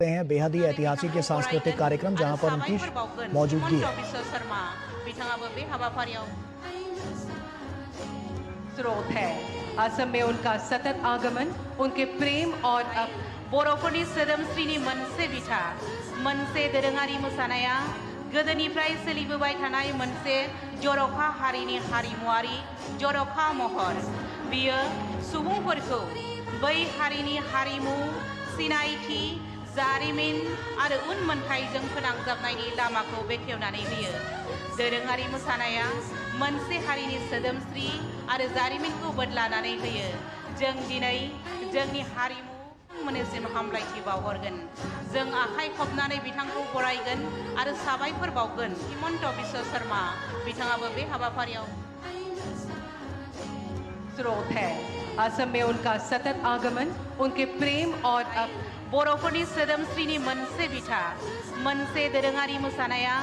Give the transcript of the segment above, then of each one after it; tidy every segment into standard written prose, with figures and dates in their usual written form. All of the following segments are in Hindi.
हैं बेहद ही ऐतिहासिक ये सांस्कृतिक कार्यक्रम जहां पर उनकी मौजूदगी है। स्रोत है असम में उनका सतत आगमन उनके प्रेम और बर'फोरनि सोदोमस्रिनि मोनसे बिथा मोनसे दोरोङारि मोसानाया गोदोनिफ्राय सोलिबोबाय थानाय मोनसे जर'खा हारिनि हारिमुआरि जर'खा महर बियो सुबुंफोरखौ बै हारिनि हारिमु सिनायथि जारिमिन आरो उनमोनथाइजों फोनांजाबनायनि लामाखौ बेखेवनानै होयो। दोरोङारि मोसानाया मोनसे हारिनि सोदोमस्रि आरो जारिमिनखौ बदलानानै होयो। जों दिनै जोंनि हारिमु मोननिसिम हामलायथि बावहरगोन। जों आखाइ खबनानै बिथांखौ बरायगोन आरो साबायखर बावगोन। हिमन्त बिश्व शर्मा बिथाङाबो बे हाबाफारियाव स्रोत है असम में उनका सतत आगमन उनके प्रेम और बर'फोरनि सोदोमस्रिनि मोनसे बिथा मोनसे दोरोङारि मोसानाया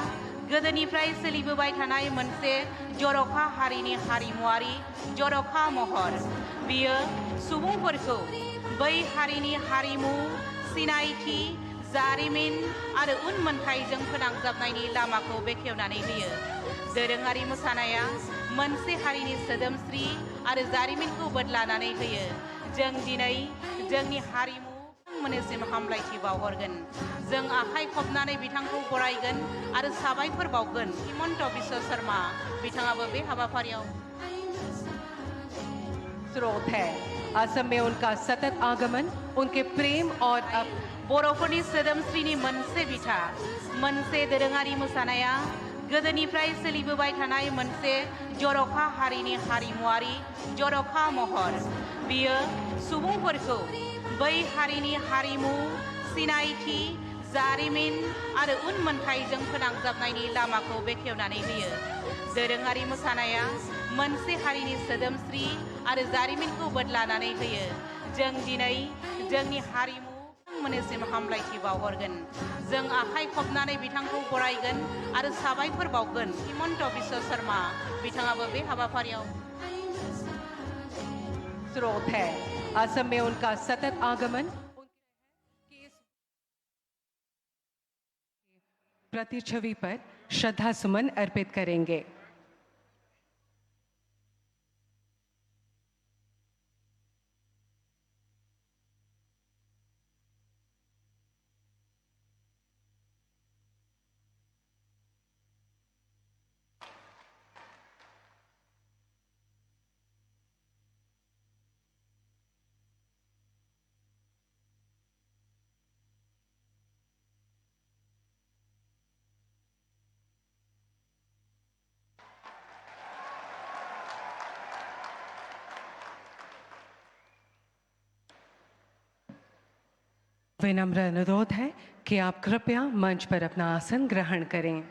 गोदोनिफ्राय सोलिबोबाय थानाय मोनसे जर'खा हारिनि हारिमुआरि जर'खा महर बियो सुबुंफोरखौ बै हारिनि हारिमु सिनायथि जारिमिन आरो उनमोनथाइजों फोनांजाबनायनि लामाखौ बेखेवनानै होयो। दोरोङारि मोसानाया मोनसे हारिनि सोदोमस्रि आरो जारिमिनखौ बदलानानै होयो। जों दिनै जोंनि हारिमु मोननिसिम हामलायथि बावहरगोन। जों आखाइ खबनानै बिथांखौ बरायगोन आरो साबायखर बावगोन। हिमन्त बिश्व शर्मा बिथाङाबो बे हाबाफारियाव स्रोत है असम में उनका सतत आगमन उनके प्रेम और बर'फोरनि सोदोमस्रिनि मोनसे बिथा मोनसे दोरोङारि मोसानाया गोदोनिफ्राय सोलिबोबाय थानाय मोनसे जर'खा हारिनि हारिमुआरि जर'खा महर बियो सुबुंफोरखौ बै हारिनि हारिमु सिनायथि जारिमिन आरो उनमोनथाइजों फोनांजाबनायनि लामाखौ बेखेवनानै होयो। दोरोङारि मोसानाया मोनसे हारिनि सोदोमस्रि आरो जारिमिनखौ बदलानानै होयो। जों दिनै जोंनि हारिमु मोननिसिम हामलायथि बावहरगोन। जों आखाइ खबनानै बिथांखौ बरायगोन आरो साबायखर बावगोन। हिमन्त बिश्व शर्मा बिथाङाबो बे हाबाफारियाव स्रोत है असम में उनका सतत आगमन प्रतिछवि पर श्रद्धा सुमन अर्पित करेंगे। विनम्र अनुरोध है कि आप कृपया मंच पर अपना आसन ग्रहण करें।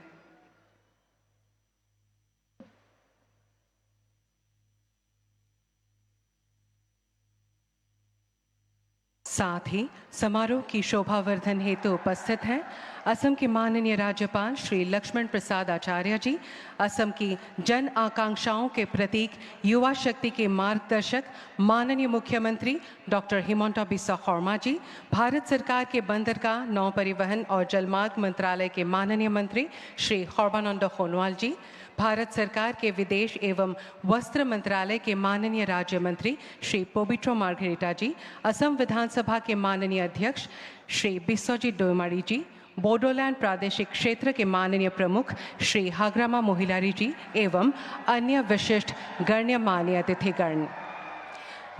साथ ही समारोह की शोभावर्धन हेतु उपस्थित हैं असम के माननीय राज्यपाल श्री लक्ष्मण प्रसाद आचार्य जी, असम की जन आकांक्षाओं के प्रतीक युवा शक्ति के मार्गदर्शक माननीय मुख्यमंत्री डॉक्टर हिमंता बिस्वा शर्मा जी, भारत सरकार के बंदरगाह नौ परिवहन और जलमार्ग मंत्रालय के माननीय मंत्री श्री सर्बानंद सोनोवाल जी, भारत सरकार के विदेश एवं वस्त्र मंत्रालय के माननीय राज्य मंत्री श्री पोबिट्रो मार्घेरिटा जी, असम विधानसभा के माननीय अध्यक्ष श्री बिस्वजीत डोईमारी जी, बोडोलैंड प्रादेशिक क्षेत्र के माननीय प्रमुख श्री हाग्रामा मोहिलारी जी एवं अन्य विशिष्ट गण्यमान्य अतिथिगण,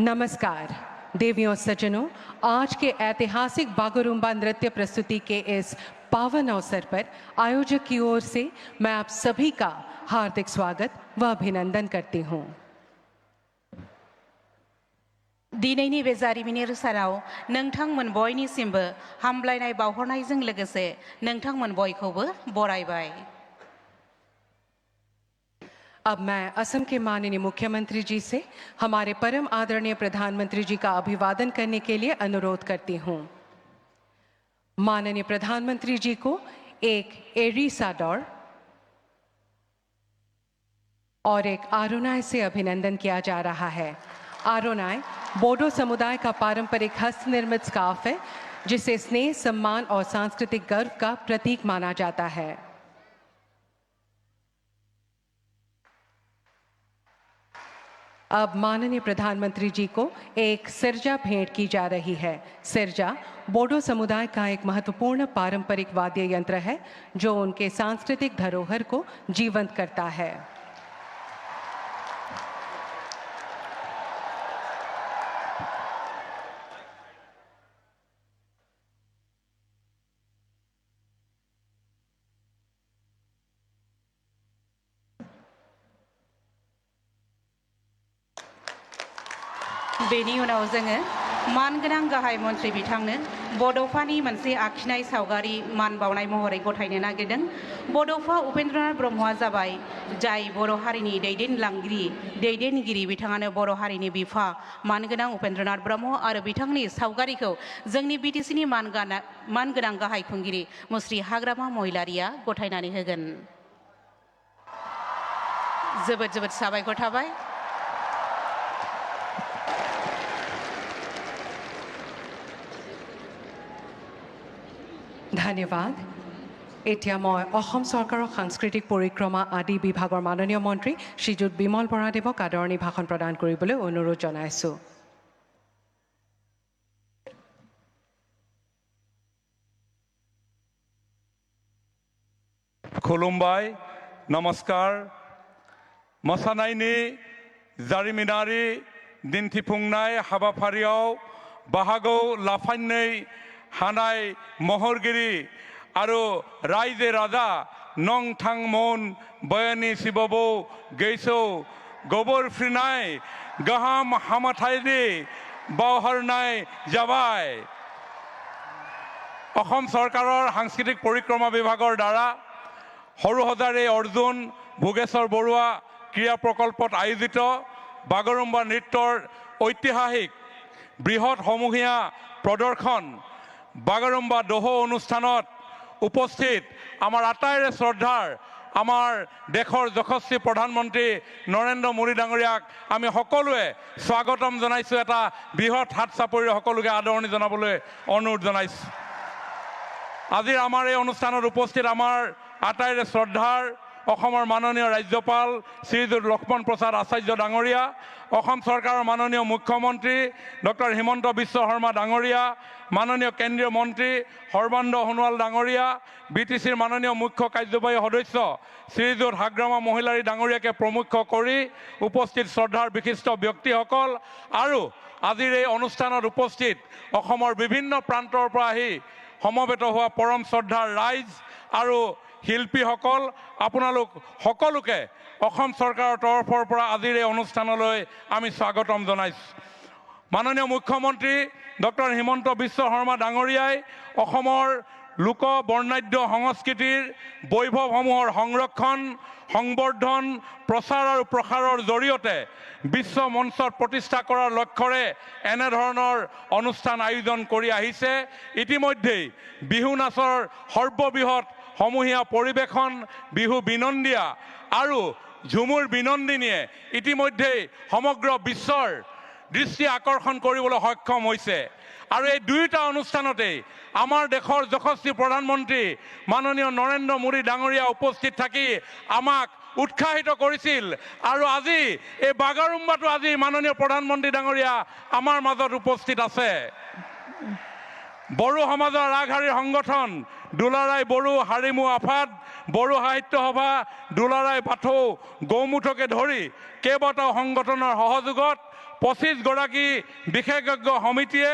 नमस्कार। देवियों सज्जनों, आज के ऐतिहासिक बागुरुम्बा नृत्य प्रस्तुति के इस पावन अवसर पर आयोजक की ओर से मैं आप सभी का हार्दिक स्वागत व अभिनंदन करती हूँ। दिनैनि बे जारिमिनारि सानाव नोंथांमोन बयनिसिमबो हामलायनाय बावहरनायजों लोगोसे नोंथांमोन बयखौबो बरायबाय। अब मैं असम के माननीय मुख्यमंत्री जी से हमारे परम आदरणीय प्रधानमंत्री जी का अभिवादन करने के लिए अनुरोध करती हूँ। माननीय प्रधानमंत्री जी को एक एरी साडोर और एक आरोनाय से अभिनंदन किया जा रहा है। आरोनाय बोडो समुदाय का पारंपरिक हस्त निर्मित स्कार्फ है जिसे स्नेह, सम्मान और सांस्कृतिक गर्व का प्रतीक माना जाता है। अब माननीय प्रधानमंत्री जी को एक सिरजा भेंट की जा रही है। सिरजा बोडो समुदाय का एक महत्वपूर्ण पारंपरिक वाद्य यंत्र है जो उनके सांस्कृतिक धरोहर को जीवंत करता है। बेनि उनाव जोङो मानगोनां गाहाय मन्त्रि बिथांनो बड'फानि मोनसे आखिनाय सावगारि मान बावनाय महरै गथायनो नागिरदों। बड'फा उपेन्द्रनाथ ब्रह्मआ जाबाय जाय बर' हारिनि दैदेनगिरि बिथाङानो बर' हारिनि बिफा मानगोनां उपेन्द्रनाथ ब्रह्म आरो बिथांनि सावगारिखौ जोंनि बिटिसिनि मानगोनां गाहाय खुंगिरि मुस्रि हाग्रामा महिलारिया गथायनानै होगोन। जोबोद जोबोद साबायखर थाबाय। ধন্যবাদ। এতিয়া মই অসম চৰকাৰৰ সাংস্কৃতিক পৰিক্ৰমা আদি বিভাগৰ মাননীয় মন্ত্ৰী শ্ৰীযুত বিমল বৰাদেৱক আদৰণি ভাষণ প্ৰদান কৰিবলৈ অনুৰোধ জনাইছোঁ। खुलुमबाय, नमस्कार। मोसानायनि जारिमिनारि दिन्थिफुंनाय हाबाफारियाव बाहागो लाफायनाय हानाय महरगिरि आरो रायजो राजा नंथांमोन बयानि सिबबो गैसौ गोबोरफ्रिनाय गाहाम हामथायनि बावहरनाय जाबाय। অসম চৰকাৰৰ সাংস্কৃতিক পৰিক্ৰমা বিভাগৰ দ্বাৰা সৰুসজাৰে অৰ্জুন ভোগেশ্বৰ বৰুৱা ক্ৰীড়া প্ৰকল্পত আয়োজিত বাগৰুম্বা নৃত্যৰ ঐতিহাসিক বৃহৎ সমূহীয়া প্ৰদৰ্শন বাগৰুম্বা দোহো অনুষ্ঠানত উপস্থিত আমাৰ আটাইৰে শ্ৰদ্ধাৰ আমাৰ দেশৰ যশস্বী প্ৰধানমন্ত্ৰী নৰেন্দ্ৰ মোদী ডাঙৰীয়াক আমি সকলোৱে স্বাগতম জনাইছোঁ। এটা বৃহৎ হাত চাপৰিৰে সকলোকে আদৰণি জনাবলৈ অনুৰোধ জনাইছোঁ। আজিৰ আমাৰ এই অনুষ্ঠানত উপস্থিত আমাৰ আটাইৰে শ্ৰদ্ধাৰ অসমৰ মাননীয় ৰাজ্যপাল শ্ৰীযুত লক্ষ্মণ প্ৰসাদ আচাৰ্য ডাঙৰীয়া, অসম চৰকাৰৰ মাননীয় মুখ্যমন্ত্ৰী ডক্টৰ হিমন্ত বিশ্ব শৰ্মা ডাঙৰীয়া, মাননীয় কেন্দ্ৰীয় মন্ত্ৰী সৰ্বানন্দ সোণোৱাল ডাঙৰীয়া, বিটিচিৰ মাননীয় মুখ্য কাৰ্যবাহী সদস্য শ্ৰীযুত হাগ্ৰামা মহিলাৰী ডাঙৰীয়াকে প্ৰমুখ কৰি উপস্থিত শ্ৰদ্ধাৰ বিশিষ্ট ব্যক্তিসকল আৰু আজিৰ এই অনুষ্ঠানত উপস্থিত অসমৰ বিভিন্ন প্ৰান্তৰ পৰা আহি সমবেত হোৱা পৰম শ্ৰদ্ধাৰ ৰাইজ আৰু শিল্পীসকল, আপোনালোক সকলোকে অসম চৰকাৰৰ তৰফৰ পৰা আজিৰ এই অনুষ্ঠানলৈ আমি স্বাগতম জনাইছোঁ। মাননীয় মুখ্যমন্ত্ৰী ডক্টৰ হিমন্ত বিশ্ব শৰ্মা ডাঙৰীয়াই অসমৰ লোক বৰ্ণাঢ্য সংস্কৃতিৰ বৈভৱসমূহৰ সংৰক্ষণ, সংবৰ্ধন, প্ৰচাৰ আৰু প্ৰসাৰৰ জৰিয়তে বিশ্ব মঞ্চত প্ৰতিষ্ঠা কৰাৰ লক্ষ্যৰে এনেধৰণৰ অনুষ্ঠান আয়োজন কৰি আহিছে। ইতিমধ্যেই বিহু নাচৰ সৰ্ববৃহৎ সমূহীয়া পৰিৱেশন বিহু বিনন্দিয়া আৰু ঝুমুৰ বিনন্দিনীয়ে ইতিমধ্যেই সমগ্ৰ বিশ্বৰ দৃষ্টি আকৰ্ষণ কৰিবলৈ সক্ষম হৈছে। আৰু এই দুয়োটা অনুষ্ঠানতেই আমাৰ দেশৰ যশস্বী প্ৰধানমন্ত্ৰী মাননীয় নৰেন্দ্ৰ মোদী ডাঙৰীয়া উপস্থিত থাকি আমাক উৎসাহিত কৰিছিল। আৰু আজি এই বাগৰুম্বাটো আজি মাননীয় প্ৰধানমন্ত্ৰী ডাঙৰীয়া আমাৰ মাজত উপস্থিত আছে। বড়ো সমাজৰ আগশাৰীৰ সংগঠন দুলাৰাই বড়ো হাৰিমু আফাদ, বড়ো সাহিত্য সভা, দুলাৰাই বাথৌ গৌমুঠকে ধৰি কেইবাটাও সংগঠনৰ সহযোগত 25 গৰাকী বিশেষজ্ঞ সমিতিয়ে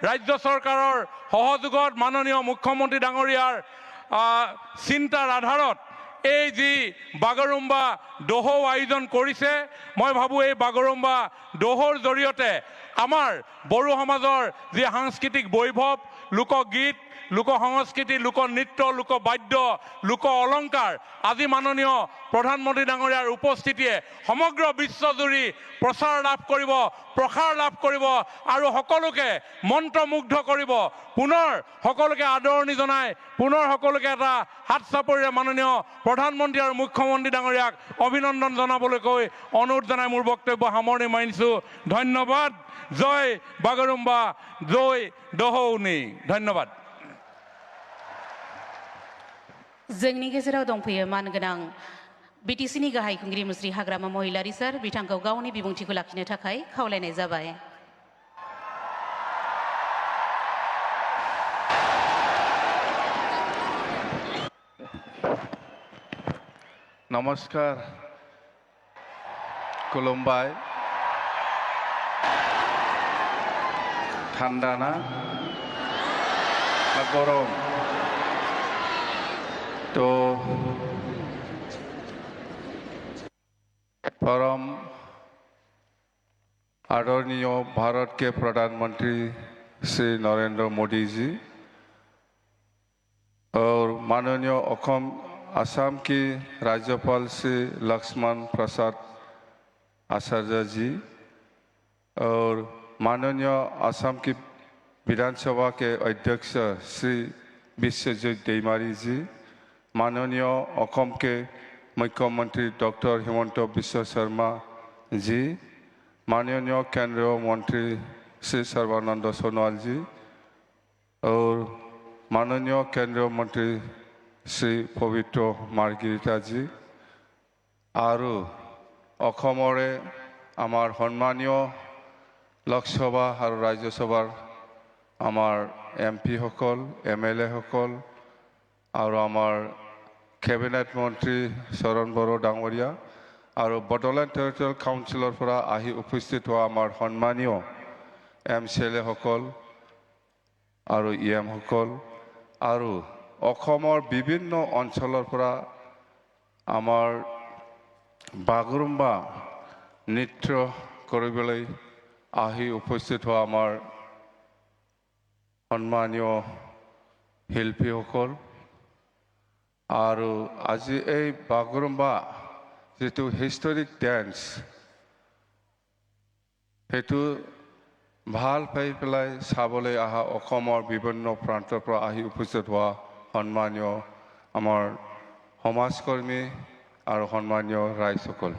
ৰাজ্য চৰকাৰৰ সহযোগত মাননীয় মুখ্যমন্ত্ৰী ডাঙৰীয়াৰ চিন্তাৰ আধাৰত এই যি বাগৰুম্বা দোহো আয়োজন কৰিছে, মই ভাবোঁ এই বাগৰুম্বা দোহোৰ জৰিয়তে আমাৰ বড়ো সমাজৰ যি সাংস্কৃতিক বৈভৱ, লোকগীত, লোক সংস্কৃতি, লোক নৃত্য, লোক বাদ্য, লোক অলংকাৰ আজি মাননীয় প্ৰধানমন্ত্ৰী ডাঙৰীয়াৰ উপস্থিতিয়ে সমগ্ৰ বিশ্বজুৰি প্ৰচাৰ লাভ কৰিব, প্ৰসাৰ লাভ কৰিব আৰু সকলোকে মন্ত্ৰমুগ্ধ কৰিব। পুনৰ সকলোকে আদৰণি জনাই পুনৰ সকলোকে এটা হাত চাপৰিৰে মাননীয় প্ৰধানমন্ত্ৰী আৰু মুখ্যমন্ত্ৰী ডাঙৰীয়াক অভিনন্দন জনাবলৈ কৈ অনুৰোধ জনাই মোৰ বক্তব্য সামৰণি মাৰিছোঁ। ধন্যবাদ। জয় বাগৰুম্বা, জয় দহৌনি। ধন্যবাদ। जोंनि गेजेराव दंफैयो मानगोनां बिटिसिनि गाहाय खुंगिरि मुस्रि हाग्रामा महिलारि सार, बिथांखौ गावनि बिबुंथिखौ लाखिनो थाखाय खावलायनाय जाबाय। নমস্কাৰ, খুলুমবাই। ঠান্ডা না গরম? तो परम आदरणीय भारत के प्रधानमंत्री श्री नरेंद्र मोदी जी और माननीय असम के राज्यपाल श्री लक्ष्मण प्रसाद आचार्य जी और माननीय असम की विधानसभा के अध्यक्ष श्री विश्वजित दैमारी जी, माननीय असम के मुख्यमंत्री डॉक्टर हिमंत बिश्व शर्मा जी, माननीय केंद्रीय मंत्री श्री सर्बानंद सोनोवाल जी और माननीय केंद्रीय मंत्री श्री पवित्र मार्गरिटा जी और अखमरे आमार सम्मानीय लोकसभा और राज्यसभार आमार MP सकल, MLA सकल और आमार कैबिनेट मंत्री शरण बड़ो डांगरिया और बडोलेण्ड टेरिटरियल काउन्सिलर पर आहि उपस्थित हुआ आमार सम्मानीय MCLA सकल और EM सकल और अखमर विभिन्न अंचलर पर आमार बागुरुम्बा नृत्य কৰিবলৈ आहि उपस्थित हुआ आमार सम्मानीय शिल्पी सकल और आज এই বাগৰুম্বা যেটো হিষ্টৰিক ডান্স হেতু ভাল পাই পেলাই চাবলৈ আহা অসমৰ বিভিন্ন প্ৰান্তৰ পৰা আহি উপস্থিত হোৱা সম্মানীয় আমাৰ সমাজকৰ্মী আৰু সম্মানীয় ৰাইজসকল।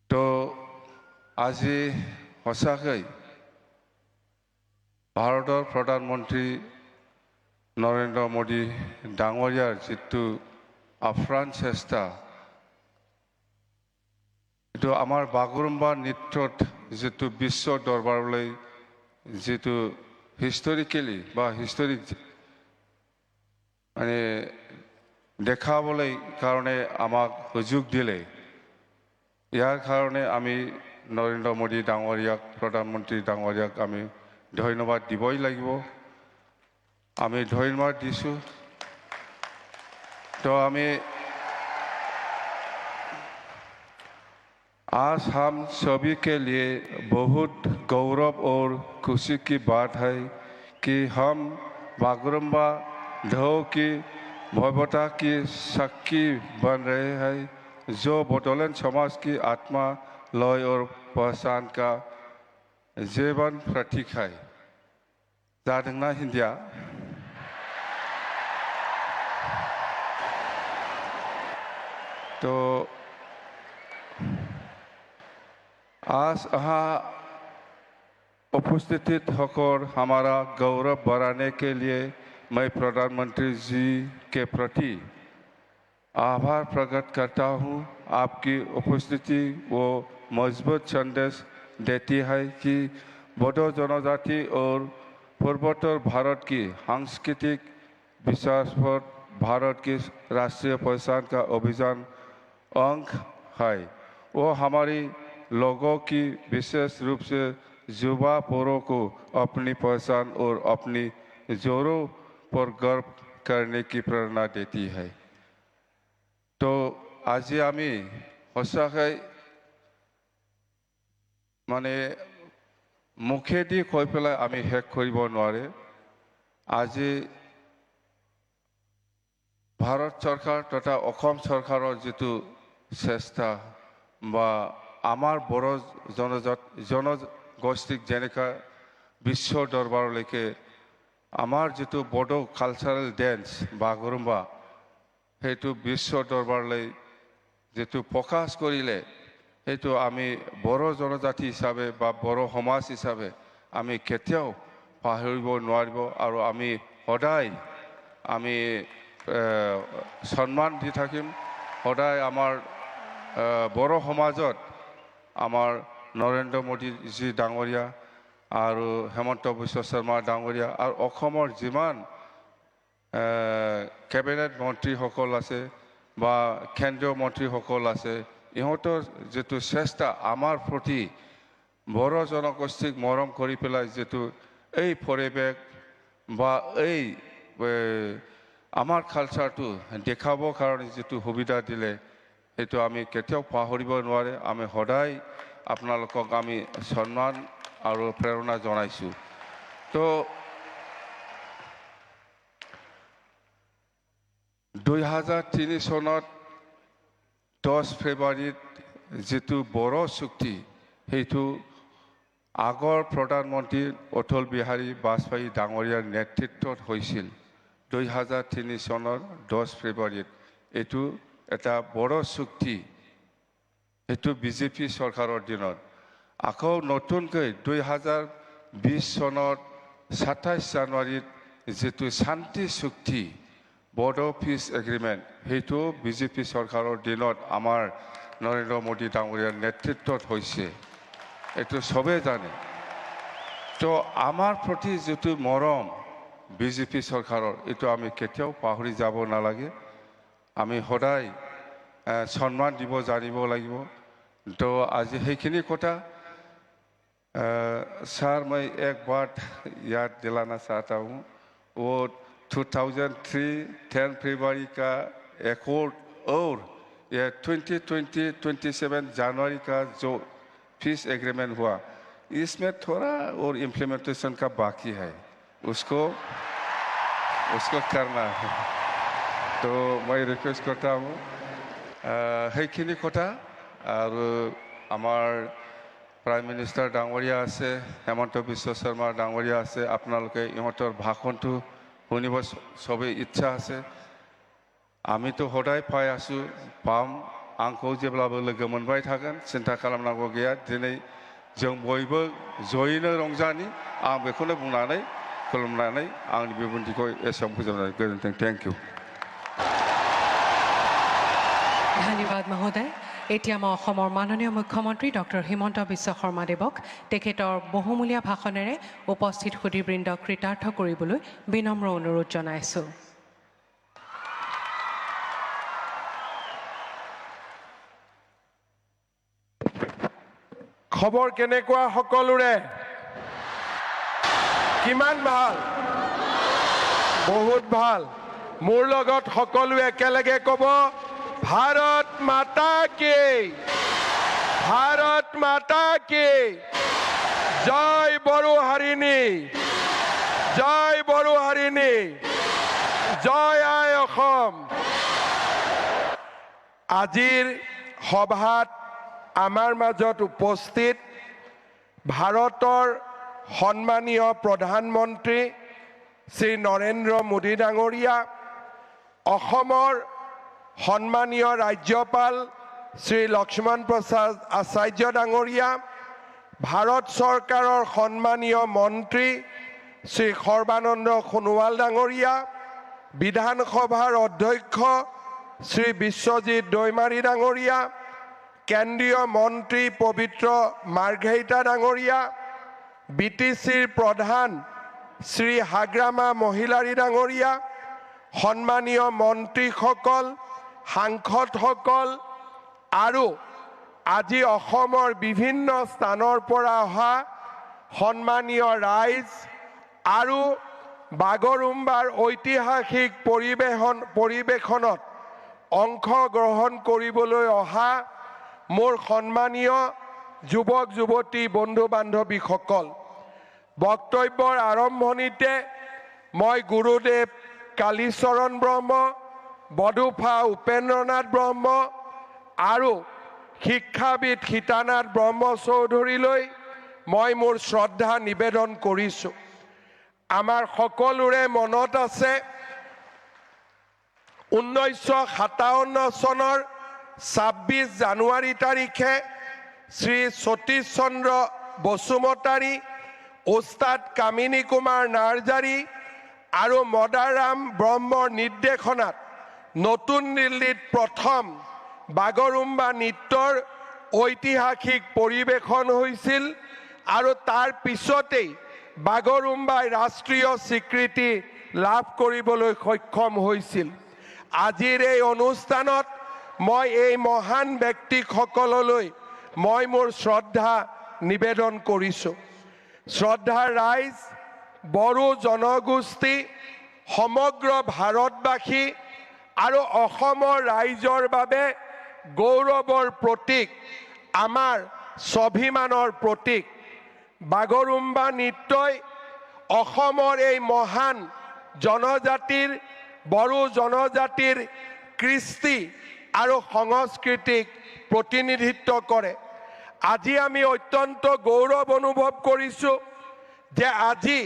তো আজি সঁচাকৈ ভাৰতৰ প্ৰধানমন্ত্ৰী নৰেন্দ্ৰ মোদী ডাঙৰীয়াৰ যিটো আপ্ৰাণ চেষ্টা, এইটো আমাৰ বাগৰুম্বা নৃত্যত যিটো বিশ্ব দৰবাৰলৈ যিটো হিষ্টৰিকেলি বা হিষ্টৰিক মানে দেখাবলৈ কাৰণে আমাক সুযোগ দিলে, ইয়াৰ কাৰণে আমি নৰেন্দ্ৰ মোদী ডাঙৰীয়াক প্ৰধানমন্ত্ৰী ডাঙৰীয়াক আমি ধন্যবাদ দিবই লাগিব। আমি ধন্যবাদ দিছোঁ। तो हमें आज हम सभी के लिए बहुत गौरव और खुशी की बात है कि हम बागरुम्बा ढोल की भव्यता की साक्षी बन रहे हैं, जो बडोलेण्ड समाज की आत्मा, लय और पहचान का जीवन प्रतीक है। जादोंना हिंदिया? तो आज यहाँ उपस्थित होकर हमारा गौरव बढ़ाने के लिए मैं प्रधानमंत्री जी के प्रति आभार प्रकट करता हूँ। आपकी उपस्थिति वो मजबूत संदेश देती है कि बोडो जनजाति और पूर्वोत्तर भारत की सांस्कृतिक विकास पर भारत की राष्ट्रीय पहचान का अभियान अंग है। वो हमारी लोगों की विशेष रूप से युवा पीढ़ी को अपनी पहचान और अपनी जोरों पर गर्व करने की प्रेरणा देती है। तो आज हमें सचाकै माने মুখেদি কৈ পেলাই আমি শেষ কৰিব নোৱাৰে আজি ভাৰত চৰকাৰ তথা অসম চৰকাৰৰ যিটো চেষ্টা বা আমাৰ বড়ো জনগোষ্ঠীক যেনেকা বিশ্ব দৰবাৰলৈকে আমাৰ যিটো বড়ো কালচাৰেল ডেন্স বাগৰুম্বা সেইটো বিশ্ব দৰবাৰলৈ যেটো প্ৰকাশ কৰিলে সেইটো আমি বড়ো জনজাতি হিচাপে বা বড়ো সমাজ হিচাপে আমি কেতিয়াও পাহৰিব নোৱাৰিব আৰু আমি সদায় আমি সন্মান দি থাকিম সদায় আমাৰ বড়ো সমাজত আমাৰ নৰেন্দ্ৰ মোদীজী ডাঙৰীয়া আৰু হেমন্ত বিশ্ব শৰ্মা ডাঙৰীয়া আৰু অসমৰ যিমান কেবিনেট মন্ত্ৰীসকল আছে বা কেন্দ্ৰীয় মন্ত্ৰীসকল আছে ইহঁতৰ যেটো চেষ্টা আমাৰ প্ৰতি বড়ো জনগোষ্ঠীক মৰম কৰি পেলাই যেটো এই পৰিৱেশ বা এই আমাৰ কালচাৰটো দেখাবৰ কাৰণে যেটো সুবিধা দিলে সেইটো আমি কেতিয়াও পাহৰিব নোৱাৰে আমি সদায় আপোনালোকক আমি সন্মান আৰু প্ৰেৰণা জনাইছোঁ তো 2003 চনত 10 ফেব্ৰুৱাৰীত যেটো বড়ো চুক্তি সেইটো আগৰ প্ৰধানমন্ত্ৰী অটল বিহাৰী বাজপেয়ী ডাঙৰীয়াৰ নেতৃত্বত হৈছিল 2003 চনৰ 10 ফেব্ৰুৱাৰীত এইটো এটা বড়ো চুক্তি এইটো বিজেপি চৰকাৰৰ দিনত আকৌ নতুনকৈ 2020 চনৰ 27 জানুৱাৰীত যেটো শান্তি চুক্তি বড়ো পিছ এগ্ৰিমেণ্ট সেইটো বিজেপি চৰকাৰৰ দিনত আমাৰ নৰেন্দ্ৰ মোদী ডাঙৰীয়াৰ নেতৃত্বত হৈছে এইটো সবে জানে তো আমাৰ প্ৰতি যেটো মৰম বিজেপি চৰকাৰৰ এইটো আমি কেতিয়াও পাহৰি যাব নালাগে আমি সদায় সন্মান দিব জানিব লাগিব তো আজি সেইখিনি কথা सर मैं एक बात याद दिलाना चाहता हूँ वो 2003 10 फरवरी का एकॉर्ड और ये 27 जनवरी का जो पीस एग्रीमेंट हुआ इसमें थोड़ा और इम्प्लीमेंटेशन का बाकी है उसको करना है तो मैं रिक्वेस्ट करता हूँ সেইখিনি কথা আৰু আমাৰ প্ৰাইম মিনিষ্টাৰ ডাঙৰীয়া আছে হেমন্ত বিশ্ব শৰ্মা ডাঙৰীয়া আছে আপোনালোকে ইহঁতৰ ভাষণটো শুনিব সবে ইচ্ছা আছে আমিতো সদায় পাই আছো পাম आंखौ जेब्लाबो लोगो मोनबाय थागोन सिन्था खालामनांगौ गैया दिनै जों बयबो जयैनो रंजानि आं बेखौनो बुंनानै खुलुमनानै आंनि बिबुंथिखौ एसेयावनो फोजोबनानै गोजोन्थों थैंक यू ধন্যবাদ মহোদয় এতিয়া মই অসমৰ মাননীয় মুখ্যমন্ত্ৰী ডক্টৰ হিমন্ত বিশ্ব শৰ্মাদেৱক তেখেতৰ বহুমূলীয়া ভাষণেৰে উপস্থিত সুধীবৃন্দক কৃতাৰ্থ কৰিবলৈ বিনম্ৰ অনুৰোধ জনাইছোঁ খবৰ কেনেকুৱা সকলোৰে কিমান ভাল বহুত ভাল মোৰ লগত সকলোৱে একেলগে ক'ব भारत माता की जय बड़ो हरिणी जय आय অসম আজিৰ সভাত আমাৰ মাজত উপস্থিত ভাৰতৰ সন্মানীয় প্ৰধানমন্ত্ৰী শ্ৰী নৰেন্দ্ৰ মোদী ডাঙৰীয়া অসমৰ সন্মানীয় ৰাজ্যপাল শ্ৰী লক্ষ্মণ প্ৰসাদ আচাৰ্য ডাঙৰীয়া ভাৰত চৰকাৰৰ সন্মানীয় মন্ত্ৰী শ্ৰী সৰ্বানন্দ সোণোৱাল ডাঙৰীয়া বিধানসভাৰ অধ্যক্ষ শ্ৰী বিশ্বজিৎ দৈমাৰী ডাঙৰীয়া কেন্দ্ৰীয় মন্ত্ৰী পবিত্ৰ মাৰ্ঘেৰিটা ডাঙৰীয়া বিটিচিৰ প্ৰধান শ্ৰী হাগ্ৰামা মহিলাৰী ডাঙৰীয়া সন্মানীয় মন্ত্ৰীসকল সাংসদসকল আৰু আজি অসমৰ বিভিন্ন স্থানৰ পৰা অহা সন্মানীয় ৰাইজ আৰু বাগৰুম্বাৰ ঐতিহাসিক পৰিৱেশনত অংশগ্ৰহণ কৰিবলৈ অহা মোৰ সন্মানীয় যুৱক যুৱতী বন্ধু বান্ধৱীসকল বক্তব্যৰ আৰম্ভণিতে মই গুৰুদেৱ কালীচৰণ ব্ৰহ্ম, বডুফা উপেন্দ্ৰনাথ ব্ৰহ্ম আৰু শিক্ষাবিদ সীতানাথ ব্ৰহ্ম চৌধুৰীলৈ মই মোৰ শ্ৰদ্ধা নিবেদন কৰিছোঁ। আমাৰ সকলোৰে মনত আছে 1957 চনৰ 26 জানুৱাৰী তাৰিখে শ্ৰী সতীশ চন্দ্ৰ বসুমতাৰী, ওস্তাদ কামিনী কুমাৰ নাৰ্জাৰী আৰু মদাৰাম ব্ৰহ্মৰ নিৰ্দেশনাত নতুন দিল্লীত প্ৰথম বাগৰুম্বা নৃত্যৰ ঐতিহাসিক পৰিৱেশন হৈছিল আৰু তাৰ পিছতেই বাগৰুম্বাই ৰাষ্ট্ৰীয় স্বীকৃতি লাভ কৰিবলৈ সক্ষম হৈছিল। আজিৰ এই অনুষ্ঠানত মই এই মহান ব্যক্তিসকললৈ মই মোৰ শ্ৰদ্ধা নিবেদন কৰিছোঁ। শ্ৰদ্ধাৰ ৰাইজ, বড়ো জনগোষ্ঠী, সমগ্ৰ ভাৰতবাসী আৰু অসমৰ ৰাইজৰ বাবে গৌৰৱৰ প্ৰতীক, আমাৰ স্বাভিমানৰ প্ৰতীক। বাগৰুম্বা নৃত্যই অসমৰ এই মহান জনজাতিৰ, বড়ো জনজাতিৰ কৃষ্টি আৰু সংস্কৃতিক প্ৰতিনিধিত্ব কৰে। আজি আমি অত্যন্ত গৌৰৱ অনুভৱ কৰিছোঁ যে আজি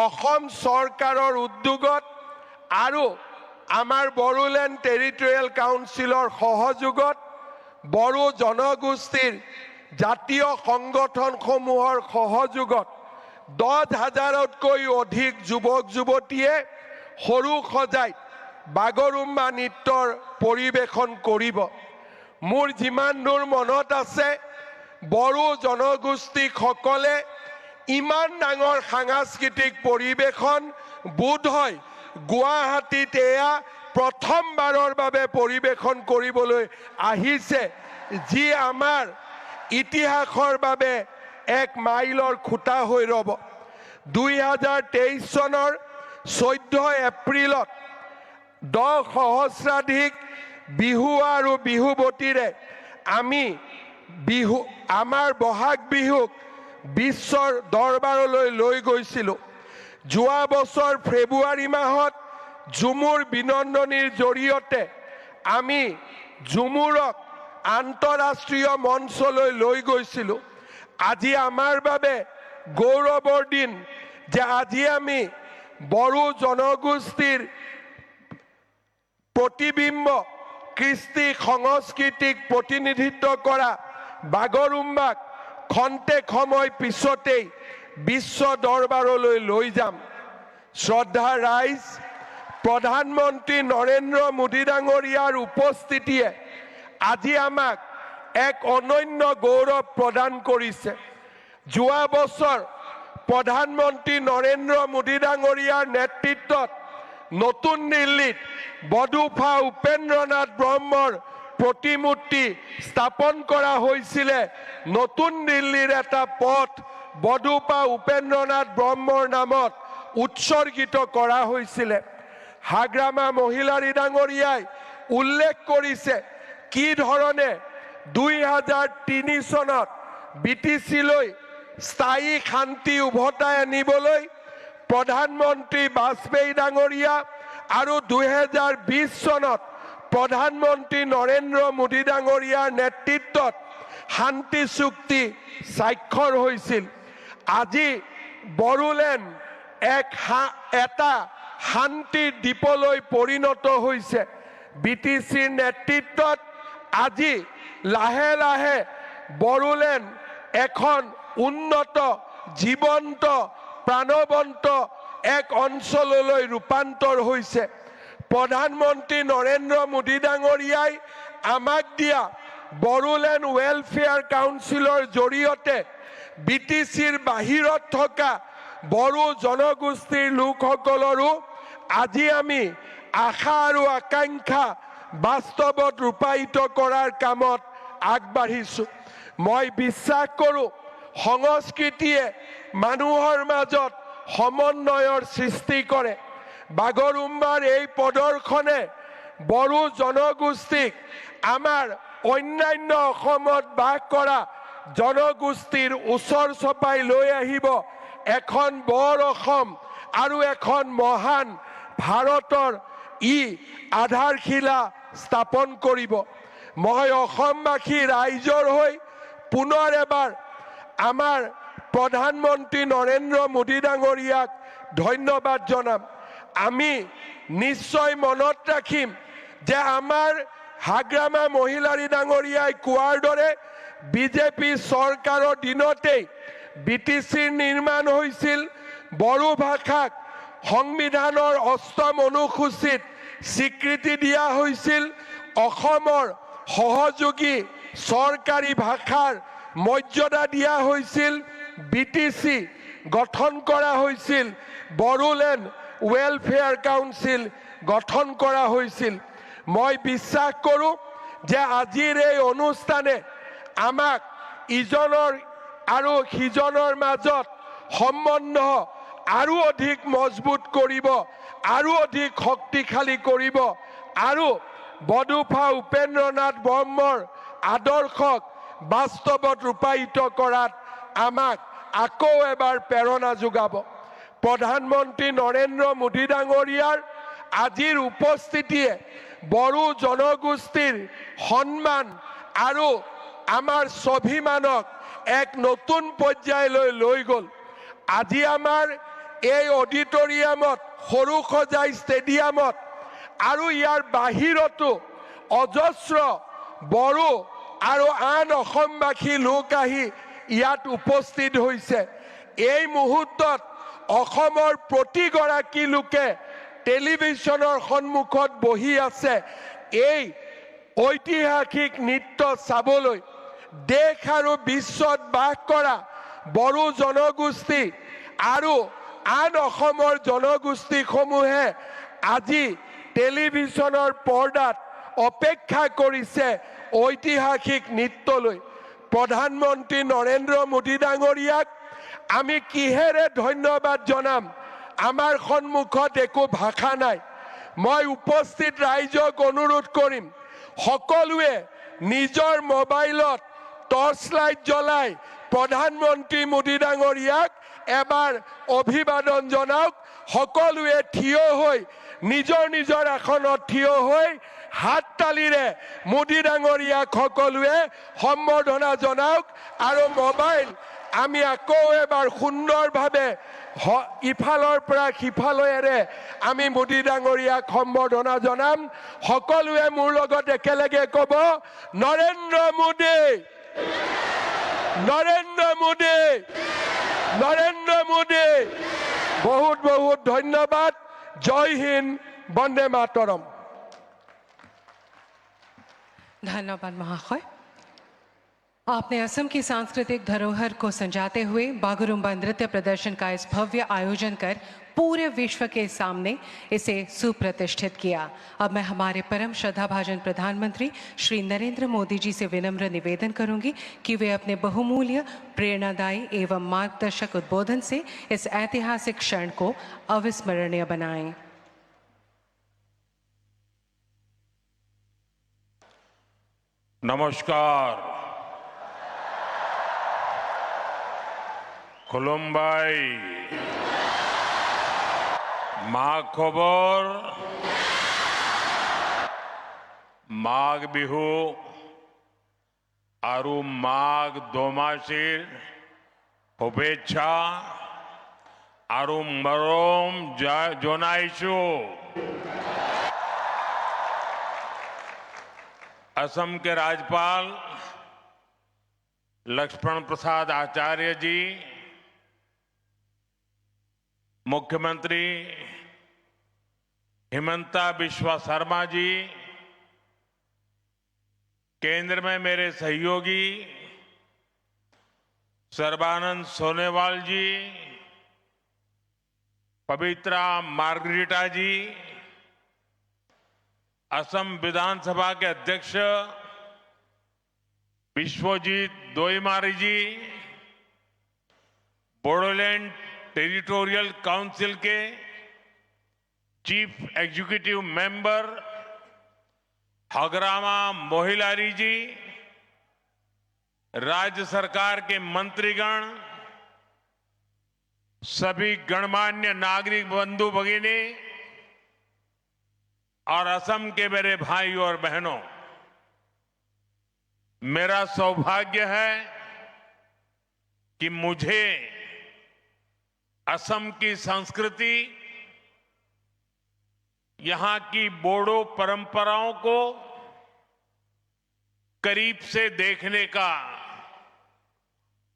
অসম চৰকাৰৰ উদ্যোগত আৰু আমাৰ বড়োলেণ্ড টেৰিটৰিয়েল কাউন্সিলৰ সহযোগত বড়ো জনগোষ্ঠীৰ জাতীয় সংগঠনসমূহৰ সহযোগত 10,000তকৈ অধিক যুৱক যুৱতীয়ে সৰু সজাইত বাগৰুম্বা নৃত্যৰ পৰিৱেশন কৰিব। মোৰ যিমান দূৰ মনত আছে, বড়ো জনগোষ্ঠীসকলে ইমান ডাঙৰ সাংস্কৃতিক পৰিৱেশন বোধহয় গুৱাহাটীত এয়া প্ৰথমবাৰৰ বাবে পৰিৱেশন কৰিবলৈ আহিছে, যি আমাৰ ইতিহাসৰ বাবে এক মাইলৰ খুঁটা হৈ ৰ'ব। 2023 চনৰ 14 এপ্ৰিলত 10 সহস্ৰাধিক বিহু আৰু বিহুৱতীৰে আমি আমাৰ বহাগ বিহুক বিশ্বৰ দৰবাৰলৈ লৈ গৈছিলোঁ। যোৱা বছৰ ফেব্ৰুৱাৰী মাহত ঝুমুৰ বিনন্দনীৰ জৰিয়তে আমি ঝুমুৰক আন্তঃৰাষ্ট্ৰীয় মঞ্চলৈ লৈ গৈছিলোঁ। আজি আমাৰ বাবে গৌৰৱৰ দিন যে আজি আমি বড়ো জনগোষ্ঠীৰ প্ৰতিবিম্ব, কৃষ্টি সংস্কৃতিক প্ৰতিনিধিত্ব কৰা বাগৰুম্বাক খন্তেক সময় পিছতেই বিশ্ব দৰবাৰলৈ লৈ যাম। শ্ৰদ্ধা ৰাইজ, প্ৰধানমন্ত্ৰী নৰেন্দ্ৰ মোদী ডাঙৰীয়াৰ উপস্থিতিয়ে আজি আমাক এক অনন্য গৌৰৱ প্ৰদান কৰিছে। যোৱা বছৰ প্ৰধানমন্ত্ৰী নৰেন্দ্ৰ মোদী ডাঙৰীয়াৰ নেতৃত্বত নতুন দিল্লীত বডুফা উপেন্দ্ৰনাথ ব্ৰহ্মৰ প্ৰতিমূৰ্তি স্থাপন কৰা হৈছিলে। নতুন দিল্লীৰ এটা পথ বডুফা উপেন্দ্ৰনাথ ব্ৰহ্মৰ নামত উৎসৰ্গিত কৰা হৈছিলে। হাগ্ৰামা মহিলাৰী ডাঙৰীয়াই উল্লেখ কৰিছে কি ধৰণে 2003 চনত BTCলৈ স্থায়ী শান্তি উভতাই আনিবলৈ প্ৰধানমন্ত্ৰী বাজপেয়ী ডাঙৰীয়া আৰু 2020 চনত প্ৰধানমন্ত্ৰী নৰেন্দ্ৰ মোদী ডাঙৰীয়াৰ নেতৃত্বত শান্তি চুক্তি স্বাক্ষৰ হৈছিল। আজি বড়োলেণ্ড এটা শান্তিৰ দ্বীপলৈ পৰিণত হৈছে। BTCৰ নেতৃত্বত আজি লাহে লাহে বড়োলেণ্ড এখন উন্নত, জীৱন্ত, প্ৰাণৱন্ত এক অঞ্চললৈ ৰূপান্তৰ হৈছে। প্ৰধানমন্ত্ৰী নৰেন্দ্ৰ মোদী ডাঙৰীয়াই আমাক দিয়া বড়োলেণ্ড ৱেলফেয়াৰ কাউন্সিলৰ জৰিয়তে BTCৰ বাহিৰত থকা বড়ো জনগোষ্ঠীৰ লোকসকলৰো আজি আমি আশা আৰু আকাংক্ষা বাস্তৱত ৰূপায়িত কৰাৰ কামত আগবাঢ়িছোঁ। মই বিশ্বাস কৰোঁ সংস্কৃতিয়ে মানুহৰ মাজত সমন্বয়ৰ সৃষ্টি কৰে। বাগৰুম্বাৰ এই প্ৰদৰ্শনে বড়ো জনগোষ্ঠীক আমাৰ অন্যান্য অসমত বাস কৰা জনগোষ্ঠীৰ ওচৰ চপাই লৈ আহিব। এখন বৰ অসম আৰু এখন মহান ভাৰতৰ ই আধাৰশিলা স্থাপন কৰিব। মই অসমবাসী ৰাইজৰ হৈ পুনৰ এবাৰ আমাৰ প্ৰধানমন্ত্ৰী নৰেন্দ্ৰ মোদী ডাঙৰীয়াক ধন্যবাদ জনাম। আমি নিশ্চয় মনত ৰাখিম যে আমাৰ হাগ্ৰামা মহিলাৰী ডাঙৰীয়াই কোৱাৰ দৰে বিজেপি চৰকাৰৰ দিনতেই বিটিচিৰ নিৰ্মাণ হৈছিল, বড়ো ভাষাক সংবিধানৰ ৮ম অনুসূচীত স্বীকৃতি দিয়া হৈছিল, অসমৰ সহযোগী চৰকাৰী ভাষাৰ মৰ্যাদা দিয়া হৈছিল, বিটিচি গঠন কৰা হৈছিল, বড়োলেণ্ড ৱেলফেয়াৰ কাউন্সিল গঠন কৰা হৈছিল। মই বিশ্বাস কৰোঁ যে আজিৰ এই অনুষ্ঠানে আমাক ইজনৰ আৰু সিজনৰ মাজত সম্বন্ধ আৰু অধিক মজবুত কৰিব, আৰু অধিক শক্তিশালী কৰিব, আৰু বডোফা উপেন্দ্ৰনাথ ব্ৰহ্মৰ আদৰ্শক বাস্তৱত ৰূপায়িত কৰাত আমাক আকৌ এবাৰ প্ৰেৰণা যোগাব। প্ৰধানমন্ত্ৰী নৰেন্দ্ৰ মোদী ডাঙৰীয়াৰ আজিৰ উপস্থিতিয়ে বড়ো জনগোষ্ঠীৰ সন্মান আৰু আমাৰ স্বাভিমানক এক নতুন পৰ্যায়লৈ লৈ গ'ল। আজি আমাৰ এই অডিটৰিয়ামত, সৰু সজাই ষ্টেডিয়ামত আৰু ইয়াৰ বাহিৰতো অজস্ৰ বড়ো আৰু আন অসমবাসী লোক আহি ইয়াত উপস্থিত হৈছে। এই মুহূৰ্তত অসমৰ প্ৰতিগৰাকী লোকে টেলিভিছনৰ সন্মুখত বহি আছে এই ঐতিহাসিক নৃত্য চাবলৈ। দেশ আৰু বিশ্বত বাস কৰা বড়ো জনগোষ্ঠী আৰু আন অসমৰ জনগোষ্ঠীসমূহে আজি টেলিভিছনৰ পৰ্দাত অপেক্ষা কৰিছে ঐতিহাসিক নৃত্যলৈ। প্ৰধানমন্ত্ৰী নৰেন্দ্ৰ মোদী ডাঙৰীয়াক আমি কিহেৰে ধন্যবাদ জনাম? আমাৰ সন্মুখত একো ভাষা নাই। মই উপস্থিত ৰাইজক অনুৰোধ কৰিম, সকলোৱে নিজৰ মোবাইলত টৰ্চ লাইট জ্বলাই প্ৰধানমন্ত্ৰী মোদী ডাঙৰীয়াক এবাৰ অভিবাদন জনাওক। সকলোৱে থিয় হৈ নিজৰ নিজৰ আসনত থিয় হৈ হাত তালিৰে মোদী ডাঙৰীয়াক সকলোৱে সম্বৰ্ধনা জনাওক। আৰু মোবাইল আমি আকৌ এবাৰ সুন্দৰভাৱে ইফালৰ পৰা সিফালৰে আমি মোদী ডাঙৰীয়াক সম্বৰ্ধনা জনাম। সকলোৱে মোৰ লগত একেলগে ক'ব, নৰেন্দ্ৰ মোদী, নৰেন্দ্ৰ মোদী, নৰেন্দ্ৰ মোদী। বহুত বহুত ধন্যবাদ। জয় হিন্দ, বন্দে মাতৰম। धन्यवाद महाशय। आपने असम की सांस्कृतिक धरोहर को संजाते हुए बागुरुम्बा नृत्य प्रदर्शन का इस भव्य आयोजन कर पूरे विश्व के सामने इसे सुप्रतिष्ठित किया। अब मैं हमारे परम श्रद्धाभाजन प्रधानमंत्री श्री नरेंद्र मोदी जी से विनम्र निवेदन करूंगी कि वे अपने बहुमूल्य, प्रेरणादायी एवं मार्गदर्शक उद्बोधन से इस ऐतिहासिक क्षण को अविस्मरणीय बनाएं। नमस्कार। खुलुमबाई। माघ खबर, माघ बिहू आरु माघ दोमासीर शुभेच्छा आरु मरम जनाइछु। असम के राज्यपाल लक्ष्मण प्रसाद आचार्य जी, मुख्यमंत्री हिमंता बिस्वा शर्मा जी, केंद्र में मेरे सहयोगी सर्बानंद सोनेवाल जी, पवित्रा मार्गरीटा जी, असम विधानसभा के अध्यक्ष विश्वजीत दोईमारी जी, बोडोलैंड टेरिटोरियल काउंसिल के chief executive member Hagrama Mohilary ji, राज्य सरकार के मंत्रीगण, सभी गणमान्य नागरिक बंधु भगिनी और असम के मेरे भाई और बहनों, मेरा सौभाग्य है कि मुझे असम की संस्कृति, यहां की बोडो परंपराओं को करीब से देखने का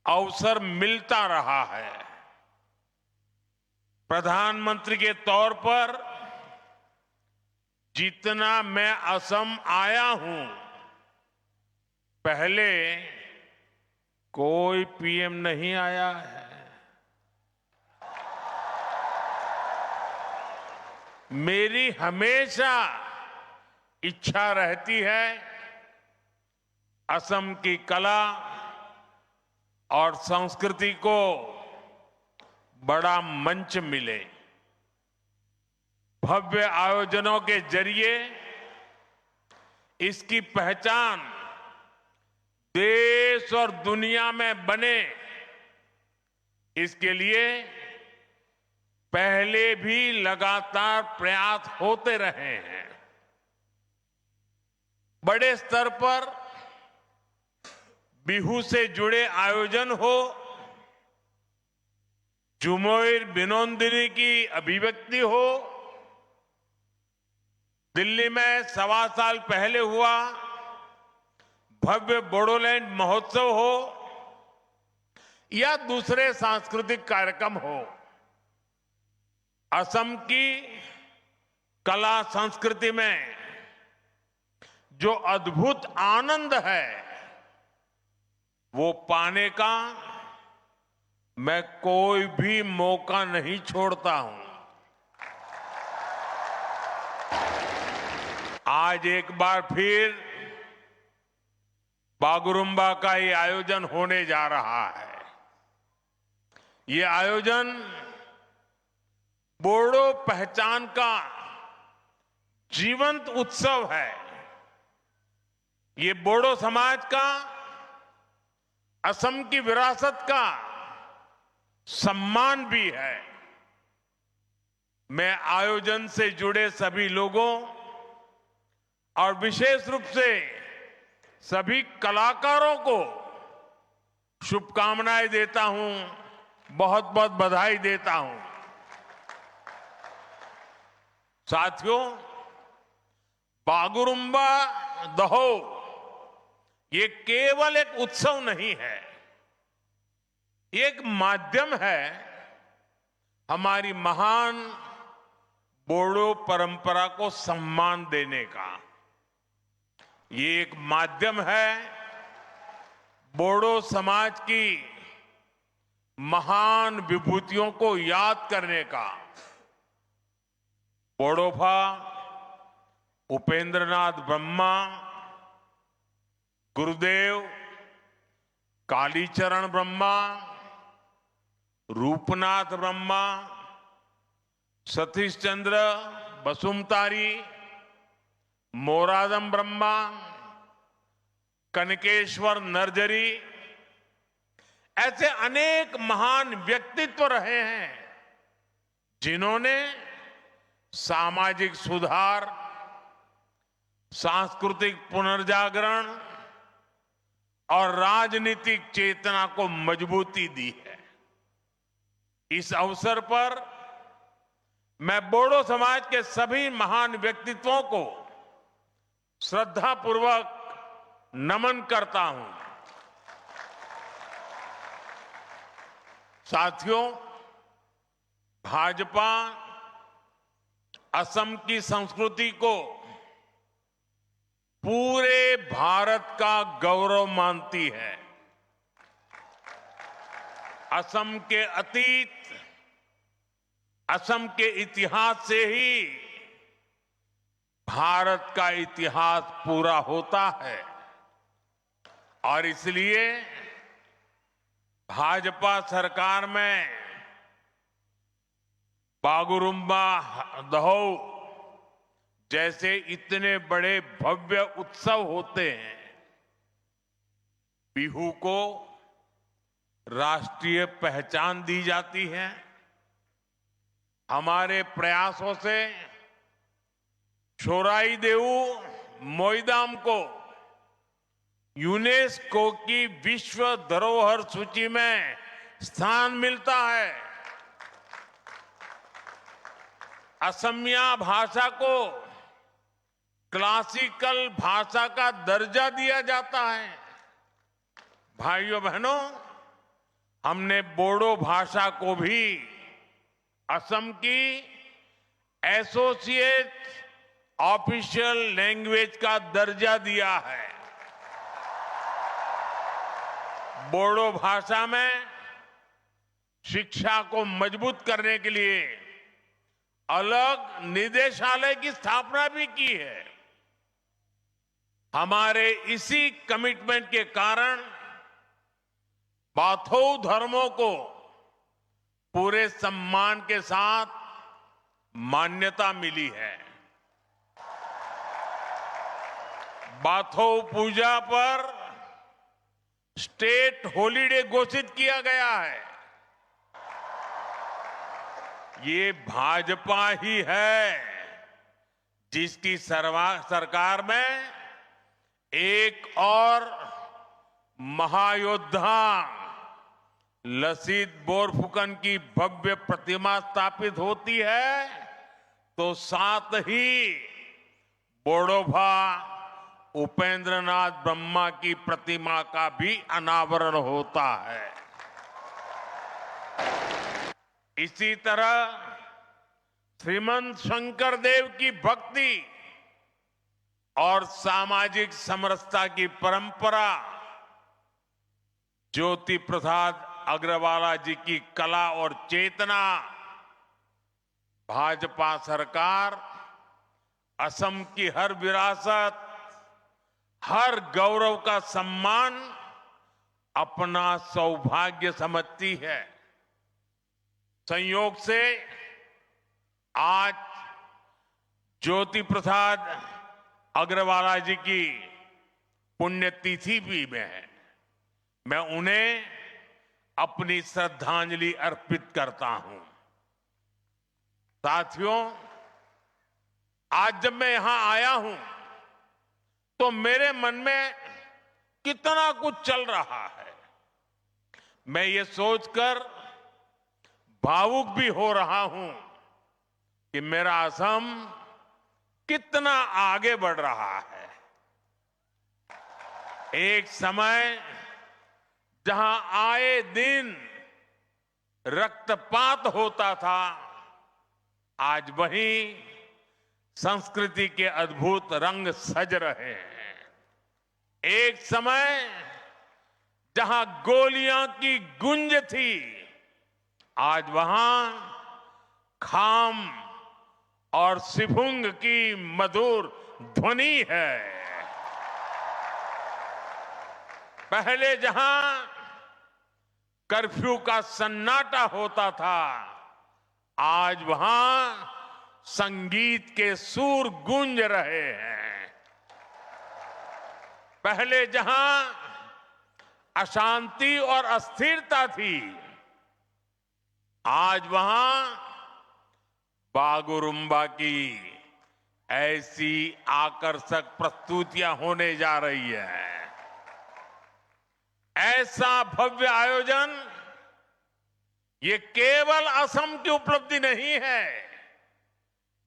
अवसर मिलता रहा है। प्रधानमंत्री के तौर पर जितना मैं असम आया हूं, पहले कोई पीएम नहीं आया है। मेरी हमेशा इच्छा रहती है असम की कला और संस्कृति को बड़ा मंच मिले। भव्य आयोजनों के जरिए इसकी पहचान देश और दुनिया में बने, इसके लिए पहले भी लगातार प्रयास होते रहे हैं। बड़े स्तर पर बिहू से जुड़े आयोजन हो, झुमोर बिनोंदिनी की अभिव्यक्ति हो, दिल्ली में 1.25 साल पहले हुआ भव्य बोडोलैंड महोत्सव हो या दूसरे सांस्कृतिक कार्यक्रम हो, असम की कला संस्कृति में जो अद्भुत आनंद है, वो पाने का मैं कोई भी मौका नहीं छोड़ता हूं। आज एक बार फिर बागुरुम्बा का ये आयोजन होने जा रहा है। ये आयोजन बोडो पहचान का जीवंत उत्सव है। ये बोडो समाज का, असम की विरासत का सम्मान भी है। मैं आयोजन से जुड़े सभी लोगों और विशेष रूप से सभी कलाकारों को शुभकामनाएं देता हूं, बहुत बहुत बधाई देता हूं। साथियों, बागुरुम्बा दहो ये केवल एक उत्सव नहीं है, ये एक माध्यम है हमारी महान बोडो परंपरा को सम्मान देने का। ये एक माध्यम है बोडो समाज की महान विभूतियों को याद करने का। बोडोफा उपेंद्रनाथ ब्रह्मा, गुरुदेव कालीचरण ब्रह्मा, रूपनाथ ब्रह्मा, सतीश चंद्र बसुमतारी, मोरादम ब्रह्मा, कनकेश्वर नरजरी, ऐसे अनेक महान व्यक्तित्व रहे हैं जिन्होंने सामाजिक सुधार, सांस्कृतिक पुनर्जागरण और राजनीतिक चेतना को मजबूती दी है। इस अवसर पर मैं बोडो समाज के सभी महान व्यक्तित्वों को श्रद्धापूर्वक नमन करता हूं। साथियों, भाजपा असम की संस्कृति को पूरे भारत का गौरव मानती है। असम के अतीत, असम के इतिहास से ही भारत का इतिहास पूरा होता है और इसलिए भाजपा सरकार में बागुरुम्बा दहो जैसे इतने बड़े भव्य उत्सव होते हैं। बिहू को राष्ट्रीय पहचान दी जाती है। हमारे प्रयासों से छोराई देऊ मोईदाम को यूनेस्को की विश्व धरोहर सूची में स्थान मिलता है। असमिया भाषा को क्लासिकल भाषा का दर्जा दिया जाता है। भाइयों बहनों, हमने बोडो भाषा को भी असम की एसोसिएट ऑफिशियल लैंग्वेज का दर्जा दिया है। बोडो भाषा में शिक्षा को मजबूत करने के लिए अलग निदेशालय की स्थापना भी की है। हमारे इसी कमिटमेंट के कारण बाथौ धर्मों को पूरे सम्मान के साथ मान्यता मिली है। बाथौ पूजा पर स्टेट हॉलिडे घोषित किया गया है। ये भाजपा ही है जिसकी सरकार में एक और महायोद्धा लसीत बोरफुकन की भव्य प्रतिमा स्थापित होती है तो साथ ही बोडोफा उपेंद्रनाथ ब्रह्मा की प्रतिमा का भी अनावरण होता है। इसी तरह श्रीमंत शंकर देव की भक्ति और सामाजिक समरसता की परंपरा, ज्योति प्रसाद अग्रवाला जी की कला और चेतना, भाजपा सरकार असम की हर विरासत, हर गौरव का सम्मान अपना सौभाग्य समझती है। संयोग से आज ज्योति प्रसाद अग्रवाला जी की पुण्यतिथि भी है। मैं उन्हें अपनी श्रद्धांजलि अर्पित करता हूं। साथियों, आज जब मैं यहां आया हूं तो मेरे मन में कितना कुछ चल रहा है। मैं ये सोचकर भावुक भी हो रहा हूं कि मेरा असम कितना आगे बढ़ रहा है। एक समय जहां आए दिन रक्तपात होता था, आज वहीं संस्कृति के अद्भुत रंग सज रहे हैं। एक समय जहां गोलियां की गूंज थी, आज वहां खाम और सिफुंग की मधुर ध्वनि है। पहले जहां कर्फ्यू का सन्नाटा होता था, आज वहां संगीत के सुर गूंज रहे हैं। पहले जहां अशांति और अस्थिरता थी, आज वहां बागुरुम्बा की ऐसी आकर्षक प्रस्तुतियां होने जा रही है। ऐसा भव्य आयोजन ये केवल असम की उपलब्धि नहीं है,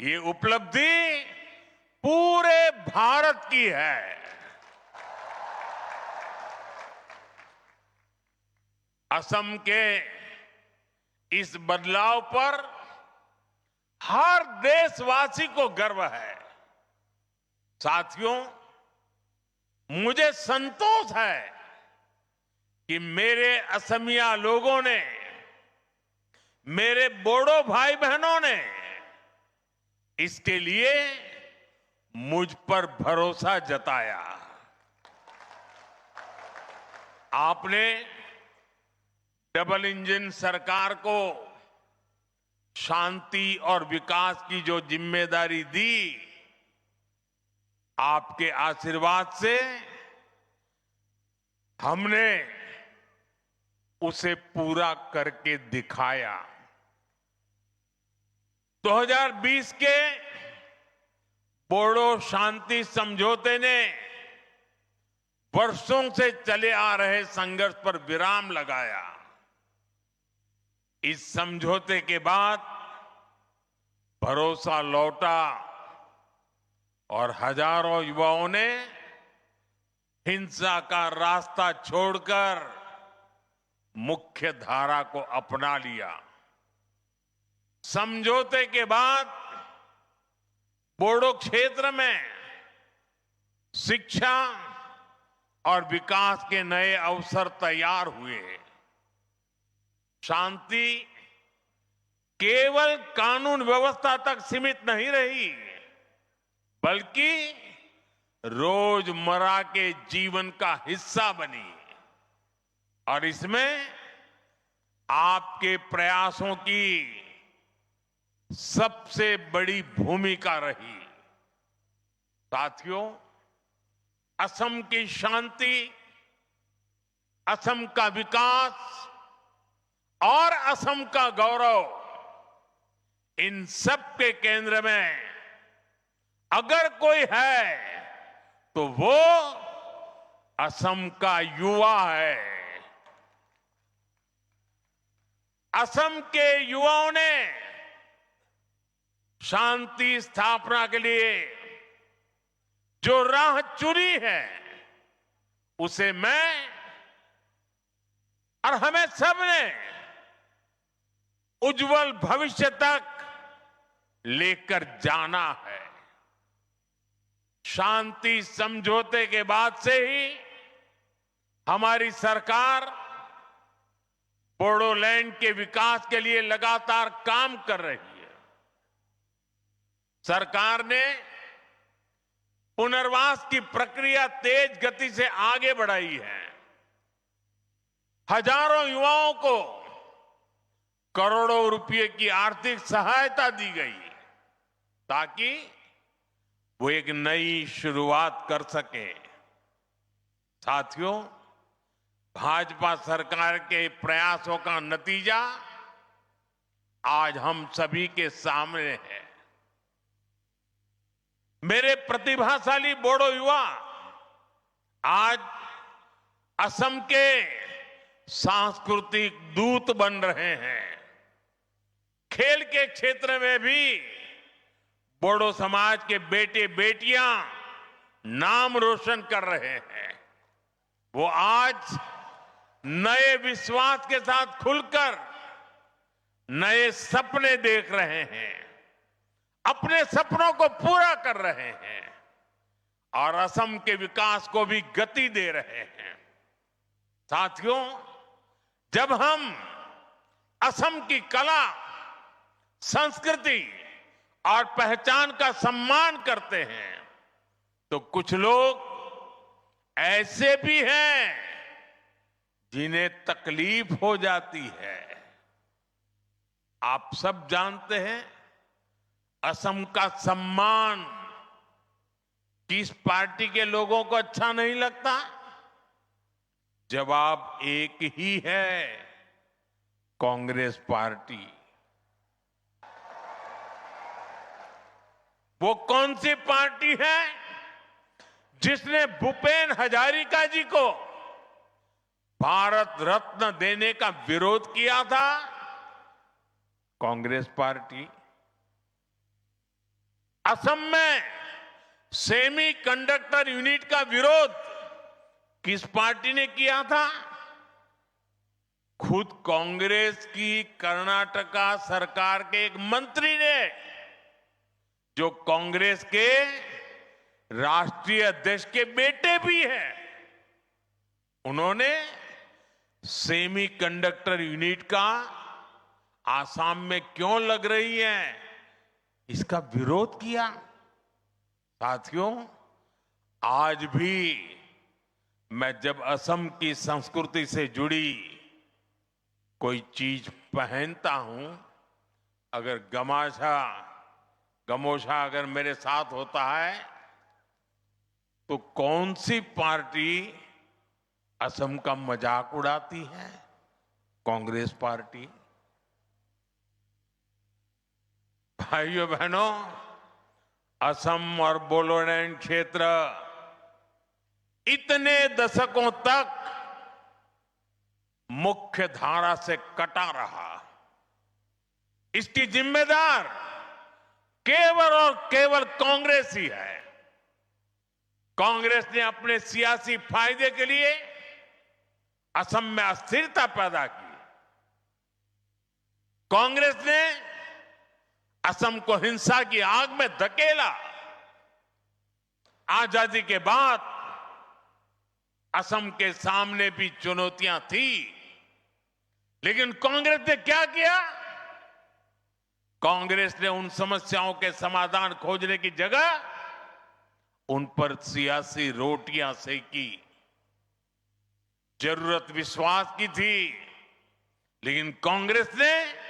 ये उपलब्धि पूरे भारत की है। असम के इस बदलाव पर हर देशवासी को गर्व है। साथियों, मुझे संतोष है कि मेरे असमिया लोगों ने, मेरे बोडो भाई बहनों ने इसके लिए मुझ पर भरोसा जताया। आपने डबल इंजन सरकार को शांति और विकास की जो जिम्मेदारी दी, आपके आशीर्वाद से हमने उसे पूरा करके दिखाया। 2020 के बोडो शांति समझौते ने वर्षों से चले आ रहे संघर्ष पर विराम लगाया। इस समझौते के बाद भरोसा लौटा और हजारों युवाओं ने हिंसा का रास्ता छोड़कर मुख्य धारा को अपना लिया। समझौते के बाद बोडो क्षेत्र में शिक्षा और विकास के नए अवसर तैयार हुए। शांति केवल कानून व्यवस्था तक सीमित नहीं रही, बल्कि रोजमर्रा के जीवन का हिस्सा बनी और इसमें आपके प्रयासों की सबसे बड़ी भूमिका रही। साथियों, असम की शांति, असम का विकास और असम का गौरव, इन सब के केंद्र में अगर कोई है तो वो असम का युवा है। असम के युवाओं ने शांति स्थापना के लिए जो राह चुनी है, उसे मैं और हमें सबने उज्जवल भविष्य तक लेकर जाना है। शांति समझौते के बाद से ही हमारी सरकार बोडोलैंड के विकास के लिए लगातार काम कर रही है। सरकार ने पुनर्वास की प्रक्रिया तेज गति से आगे बढ़ाई है। हजारों युवाओं को करोड़ों रुपए की आर्थिक सहायता दी गई ताकि वो एक नई शुरुआत कर सके। साथियों, भाजपा सरकार के प्रयासों का नतीजा आज हम सभी के सामने है। मेरे प्रतिभाशाली बोडो युवा आज असम के सांस्कृतिक दूत बन रहे हैं। खेल के क्षेत्र में भी बोडो समाज के बेटे बेटियां नाम रोशन कर रहे हैं। वो आज नए विश्वास के साथ खुलकर नए सपने देख रहे हैं, अपने सपनों को पूरा कर रहे हैं और असम के विकास को भी गति दे रहे हैं। साथियों, जब हम असम की कला, संस्कृति और पहचान का सम्मान करते हैं तो कुछ लोग ऐसे भी हैं जिन्हें तकलीफ हो जाती है। आप सब जानते हैं, असम का सम्मान किस पार्टी के लोगों को अच्छा नहीं लगता? जवाब एक ही है, कांग्रेस पार्टी। वो कौन सी पार्टी है जिसने भूपेन हजारिका जी को भारत रत्न देने का विरोध किया था? कांग्रेस पार्टी। असम में सेमी कंडक्टर यूनिट का विरोध किस पार्टी ने किया था? खुद कांग्रेस की कर्नाटका सरकार के एक मंत्री ने, जो कांग्रेस के राष्ट्रीय अध्यक्ष के बेटे भी हैं। उन्होंने सेमी कंडक्टर यूनिट का आसाम में क्यों लग रही है, इसका विरोध किया। साथियों, आज भी मैं जब असम की संस्कृति से जुड़ी कोई चीज पहनता हूं, अगर गमोछा अगर मेरे साथ होता है, तो कौन सी पार्टी असम का मजाक उड़ाती है? कांग्रेस पार्टी। भाइयों बहनों, असम और बोडोलैंड क्षेत्र इतने दशकों तक मुख्य धारा से कटा रहा। इसकी जिम्मेदार केवल और केवल कांग्रेस ही है। कांग्रेस ने अपने सियासी फायदे के लिए असम में अस्थिरता पैदा की। कांग्रेस ने असम को हिंसा की आग में धकेला। आजादी के बाद असम के सामने भी चुनौतियां थी, लेकिन कांग्रेस ने क्या किया? कांग्रेस ने उन समस्याओं के समाधान खोजने की जगह उन पर सियासी रोटियां सेकी। जरूरत विश्वास की थी, लेकिन कांग्रेस ने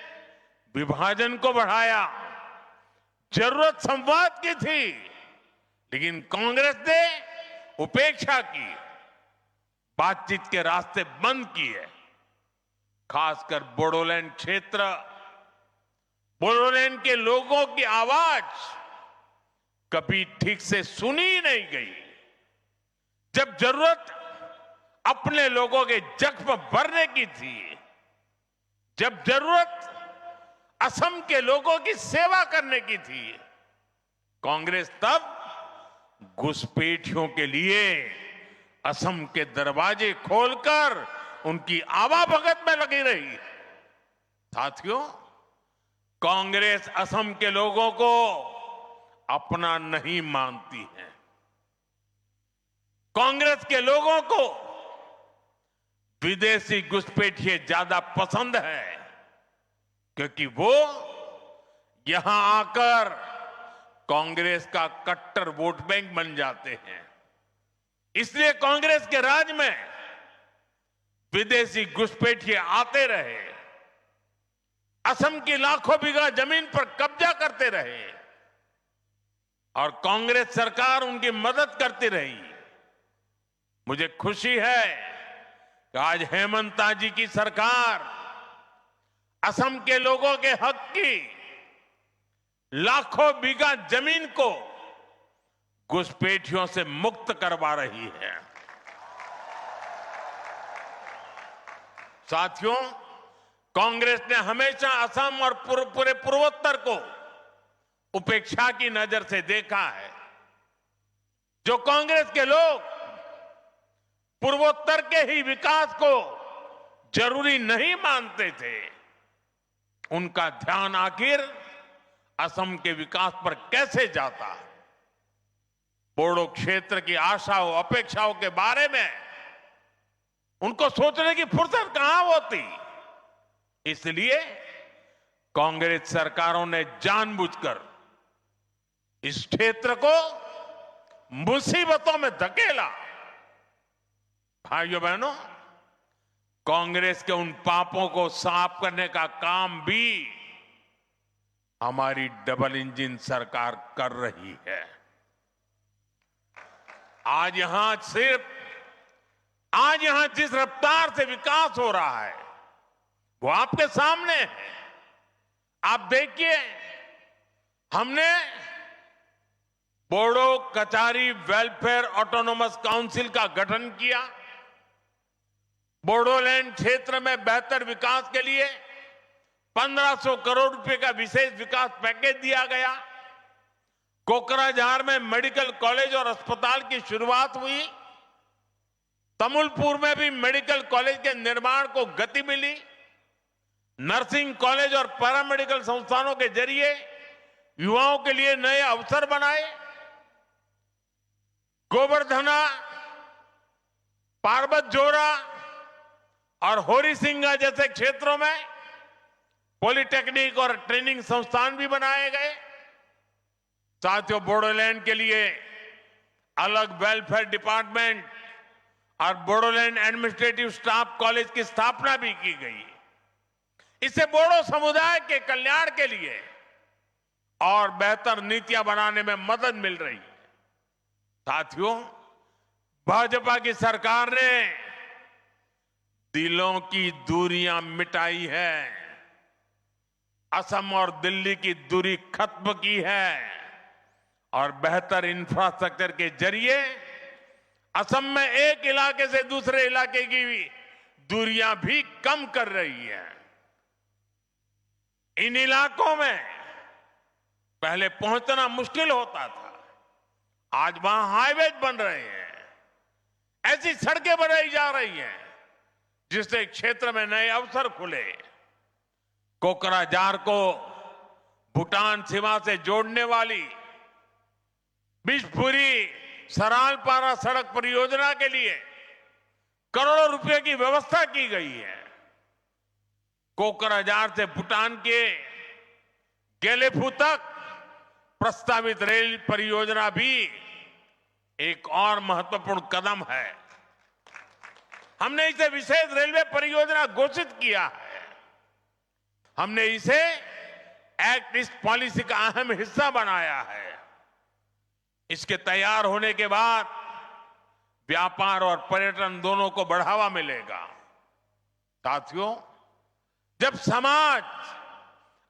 विभाजन को बढ़ाया। जरूरत संवाद की थी, लेकिन कांग्रेस ने उपेक्षा की, बातचीत के रास्ते बंद किए। खासकर बोडोलैंड क्षेत्र, बोडोलैंड के लोगों की आवाज कभी ठीक से सुनी ही नहीं गई। जब जरूरत अपने लोगों के जख्म भरने की थी, जब जरूरत असम के लोगों की सेवा करने की थी, कांग्रेस तब घुसपैठियों के लिए असम के दरवाजे खोलकर उनकी आवाभगत में लगी रही। साथियों, कांग्रेस असम के लोगों को अपना नहीं मानती है। कांग्रेस के लोगों को विदेशी घुसपैठिए ज्यादा पसंद है, क्योंकि वो यहां आकर कांग्रेस का कट्टर वोट बैंक बन जाते हैं। इसलिए कांग्रेस के राज में विदेशी घुसपैठिए आते रहे, असम की लाखों बीघा जमीन पर कब्जा करते रहे और कांग्रेस सरकार उनकी मदद करती रही। मुझे खुशी है कि आज हेमंता जी की सरकार असम के लोगों के हक की लाखों बीघा जमीन को घुसपैठियों से मुक्त करवा रही है। साथियों, कांग्रेस ने हमेशा असम और पूरे पूर्वोत्तर को उपेक्षा की नजर से देखा है। जो कांग्रेस के लोग पूर्वोत्तर के ही विकास को जरूरी नहीं मानते थे, उनका ध्यान आखिर असम के विकास पर कैसे जाता। बोडो क्षेत्र की आशाओं अपेक्षाओं के बारे में उनको सोचने की फुर्सत कहां होती। इसलिए कांग्रेस सरकारों ने जानबूझकर इस क्षेत्र को मुसीबतों में धकेला। भाइयों बहनों, कांग्रेस के उन पापों को साफ करने का काम भी हमारी डबल इंजन सरकार कर रही है। आज यहां जिस रफ्तार से विकास हो रहा है वो आपके सामने है। आप देखिए, हमने Bodo Kachari welfare autonomous council का गठन किया। बोडोलैंड क्षेत्र में बेहतर विकास के लिए 1500 करोड़ रुपए का विशेष विकास पैकेज दिया गया। कोकराझार में मेडिकल कॉलेज और अस्पताल की शुरुआत हुई। तमुलपुर में भी मेडिकल कॉलेज के निर्माण को गति मिली। नर्सिंग कॉलेज और पैरामेडिकल संस्थानों के जरिए युवाओं के लिए नए अवसर बनाए। गोवर्धना, पार्वतजोरा और होरीसिंगा जैसे क्षेत्रों में पॉलिटेक्निक और ट्रेनिंग संस्थान भी बनाए गए। साथियों, बोडोलैंड के लिए अलग वेलफेयर डिपार्टमेंट और बोडोलैंड एडमिनिस्ट्रेटिव स्टाफ कॉलेज की स्थापना भी की गई। इससे बोडो समुदाय के कल्याण के लिए और बेहतर नीतियां बनाने में मदद मिल रही है। साथियों, भाजपा की सरकार ने दिलों की दूरियां मिटाई है। असम और दिल्ली की दूरी खत्म की है और बेहतर इंफ्रास्ट्रक्चर के जरिए असम में एक इलाके से दूसरे इलाके की दूरियां भी कम कर रही है। इन इलाकों में पहले पहुंचना मुश्किल होता था, आज वहां हाईवेज बन रहे हैं, ऐसी सड़कें बनाई जा रही हैं जिससे क्षेत्र में नए अवसर खुले। कोकराझार को भूटान सीमा से जोड़ने वाली बिशपुरी सरालपारा सड़क परियोजना के लिए करोड़ों रुपए की व्यवस्था की गई है। कोकराझार से भूटान के गेलेफू तक प्रस्तावित रेल परियोजना भी एक और महत्वपूर्ण कदम है। हमने इसे विशेष रेलवे परियोजना घोषित किया है। हमने इसे एक्ट ईस्ट पॉलिसी का अहम हिस्सा बनाया है। इसके तैयार होने के बाद व्यापार और पर्यटन दोनों को बढ़ावा मिलेगा। साथियों, जब समाज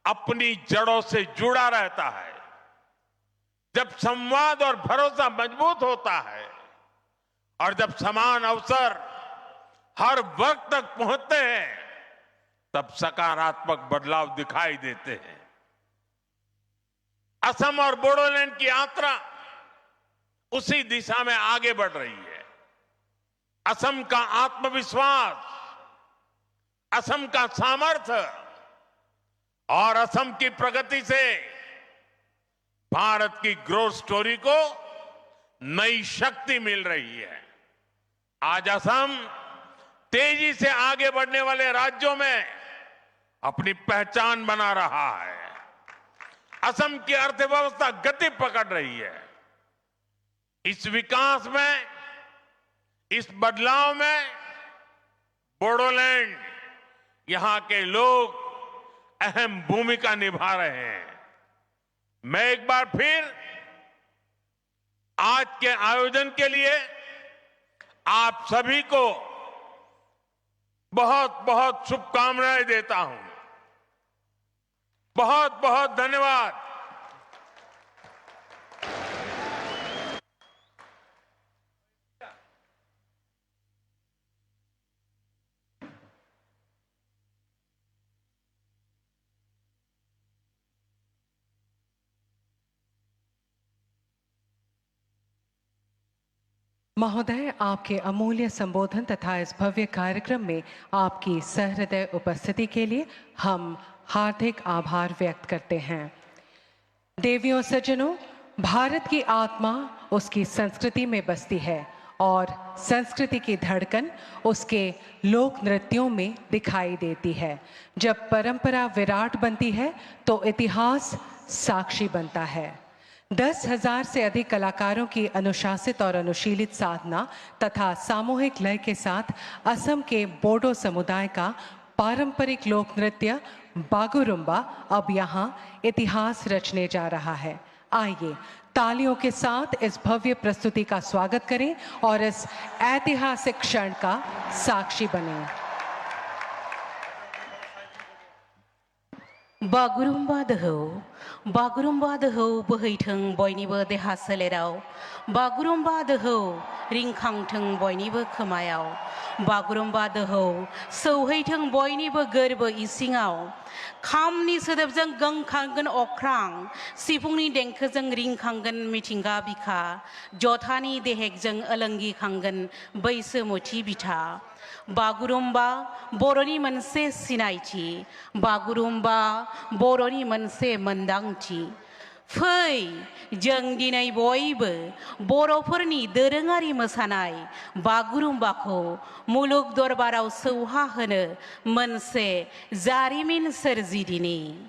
अपनी जड़ों से जुड़ा रहता है, जब संवाद और भरोसा मजबूत होता है और जब समान अवसर हर वर्ग तक पहुंचते हैं, तब सकारात्मक बदलाव दिखाई देते हैं। असम और बोडोलैंड की यात्रा उसी दिशा में आगे बढ़ रही है। असम का आत्मविश्वास, असम का सामर्थ्य और असम की प्रगति से भारत की ग्रोथ स्टोरी को नई शक्ति मिल रही है। आज असम तेजी से आगे बढ़ने वाले राज्यों में अपनी पहचान बना रहा है। असम की अर्थव्यवस्था गति पकड़ रही है। इस विकास में, इस बदलाव में बोडोलैंड, यहां के लोग अहम भूमिका निभा रहे हैं। मैं एक बार फिर आज के आयोजन के लिए आप सभी को बहुत बहुत शुभकामनाएं देता हूं। बहुत बहुत धन्यवाद। महोदय, आपके अमूल्य संबोधन तथा इस भव्य कार्यक्रम में आपकी सहृदय उपस्थिति के लिए हम हार्दिक आभार व्यक्त करते हैं। देवियों सज्जनों, भारत की आत्मा उसकी संस्कृति में बसती है और संस्कृति की धड़कन उसके लोक नृत्यों में दिखाई देती है। जब परंपरा विराट बनती है तो इतिहास साक्षी बनता है। 10,000 से अधिक कलाकारों की अनुशासित और अनुशीलित साधना तथा सामूहिक लय के साथ असम के बोडो समुदाय का पारंपरिक लोक नृत्य बागुरुम्बा अब यहाँ इतिहास रचने जा रहा है। आइए तालियों के साथ इस भव्य प्रस्तुति का स्वागत करें और इस ऐतिहासिक क्षण का साक्षी बनें। बागुरुम्बा दोहौ बोहैथों बयनिबो देहा सोलेराव, बागुरुम्बा दोहौ रिंखांथों बयनिबो खोमायाव, बागुरुम्बा दोहौ सौहैथों बयनिबो गोरबो इसिङाव, खामनि सोदोबजों गोमखांगोन अख्रां, सिफुंनि देंखोजों रिंखांगोन मिथिंगा बिखा, जथानि देहेकजों ओलोंगिखांगोन बैसोमुथि बिथा। बागुरुम्बा बर'नि मोनसे सिनायथि, बागुरुम्बा बर'नि मोनसे मोनदांथि। फै जों दिनै बयबो बर'फोरनि दोरोङारि मोसानाय बागुरुम्बाखौ मुलुग दरबाराव सौहाहोनो मोनसे जारिमिन सोरजिदिनि।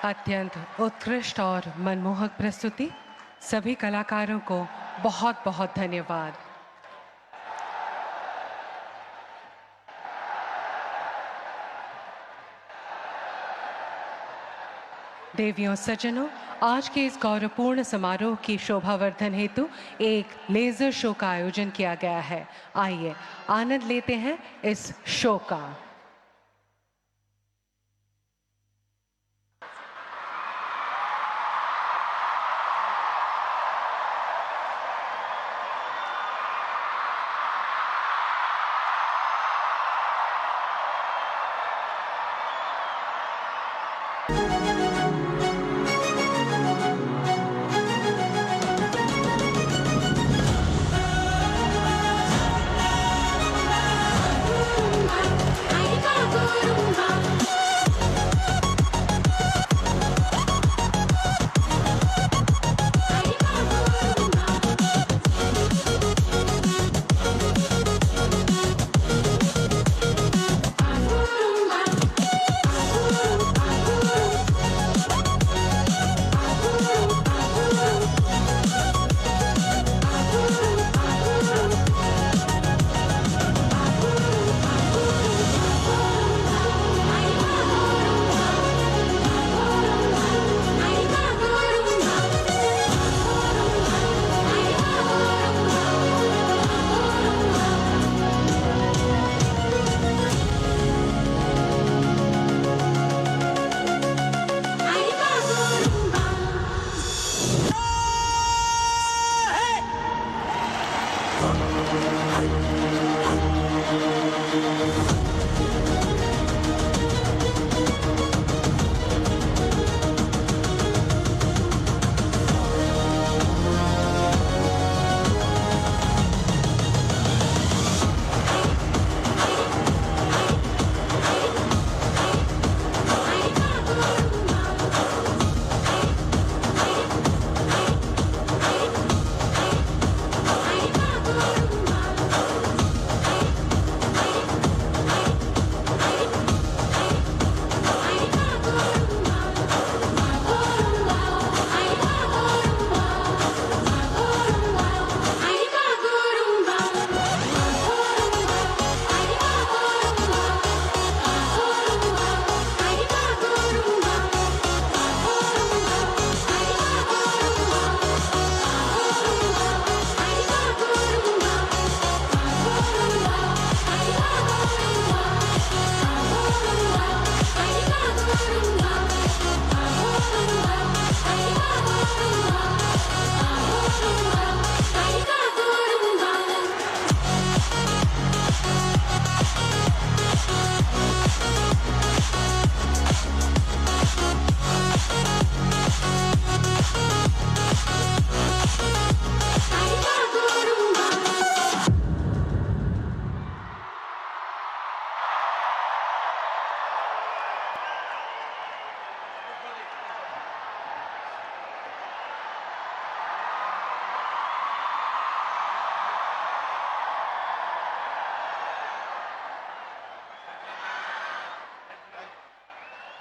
अत्यंत उत्कृष्ट और मनमोहक प्रस्तुति। सभी कलाकारों को बहुत बहुत धन्यवाद। देवियों सज्जनों, आज के इस गौरवपूर्ण समारोह की शोभावर्धन हेतु एक लेजर शो का आयोजन किया गया है। आइए आनंद लेते हैं इस शो का।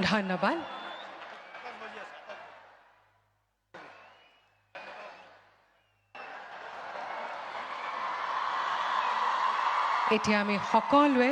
ধন্যবাদ। এতিয়া আমি সকলোৱে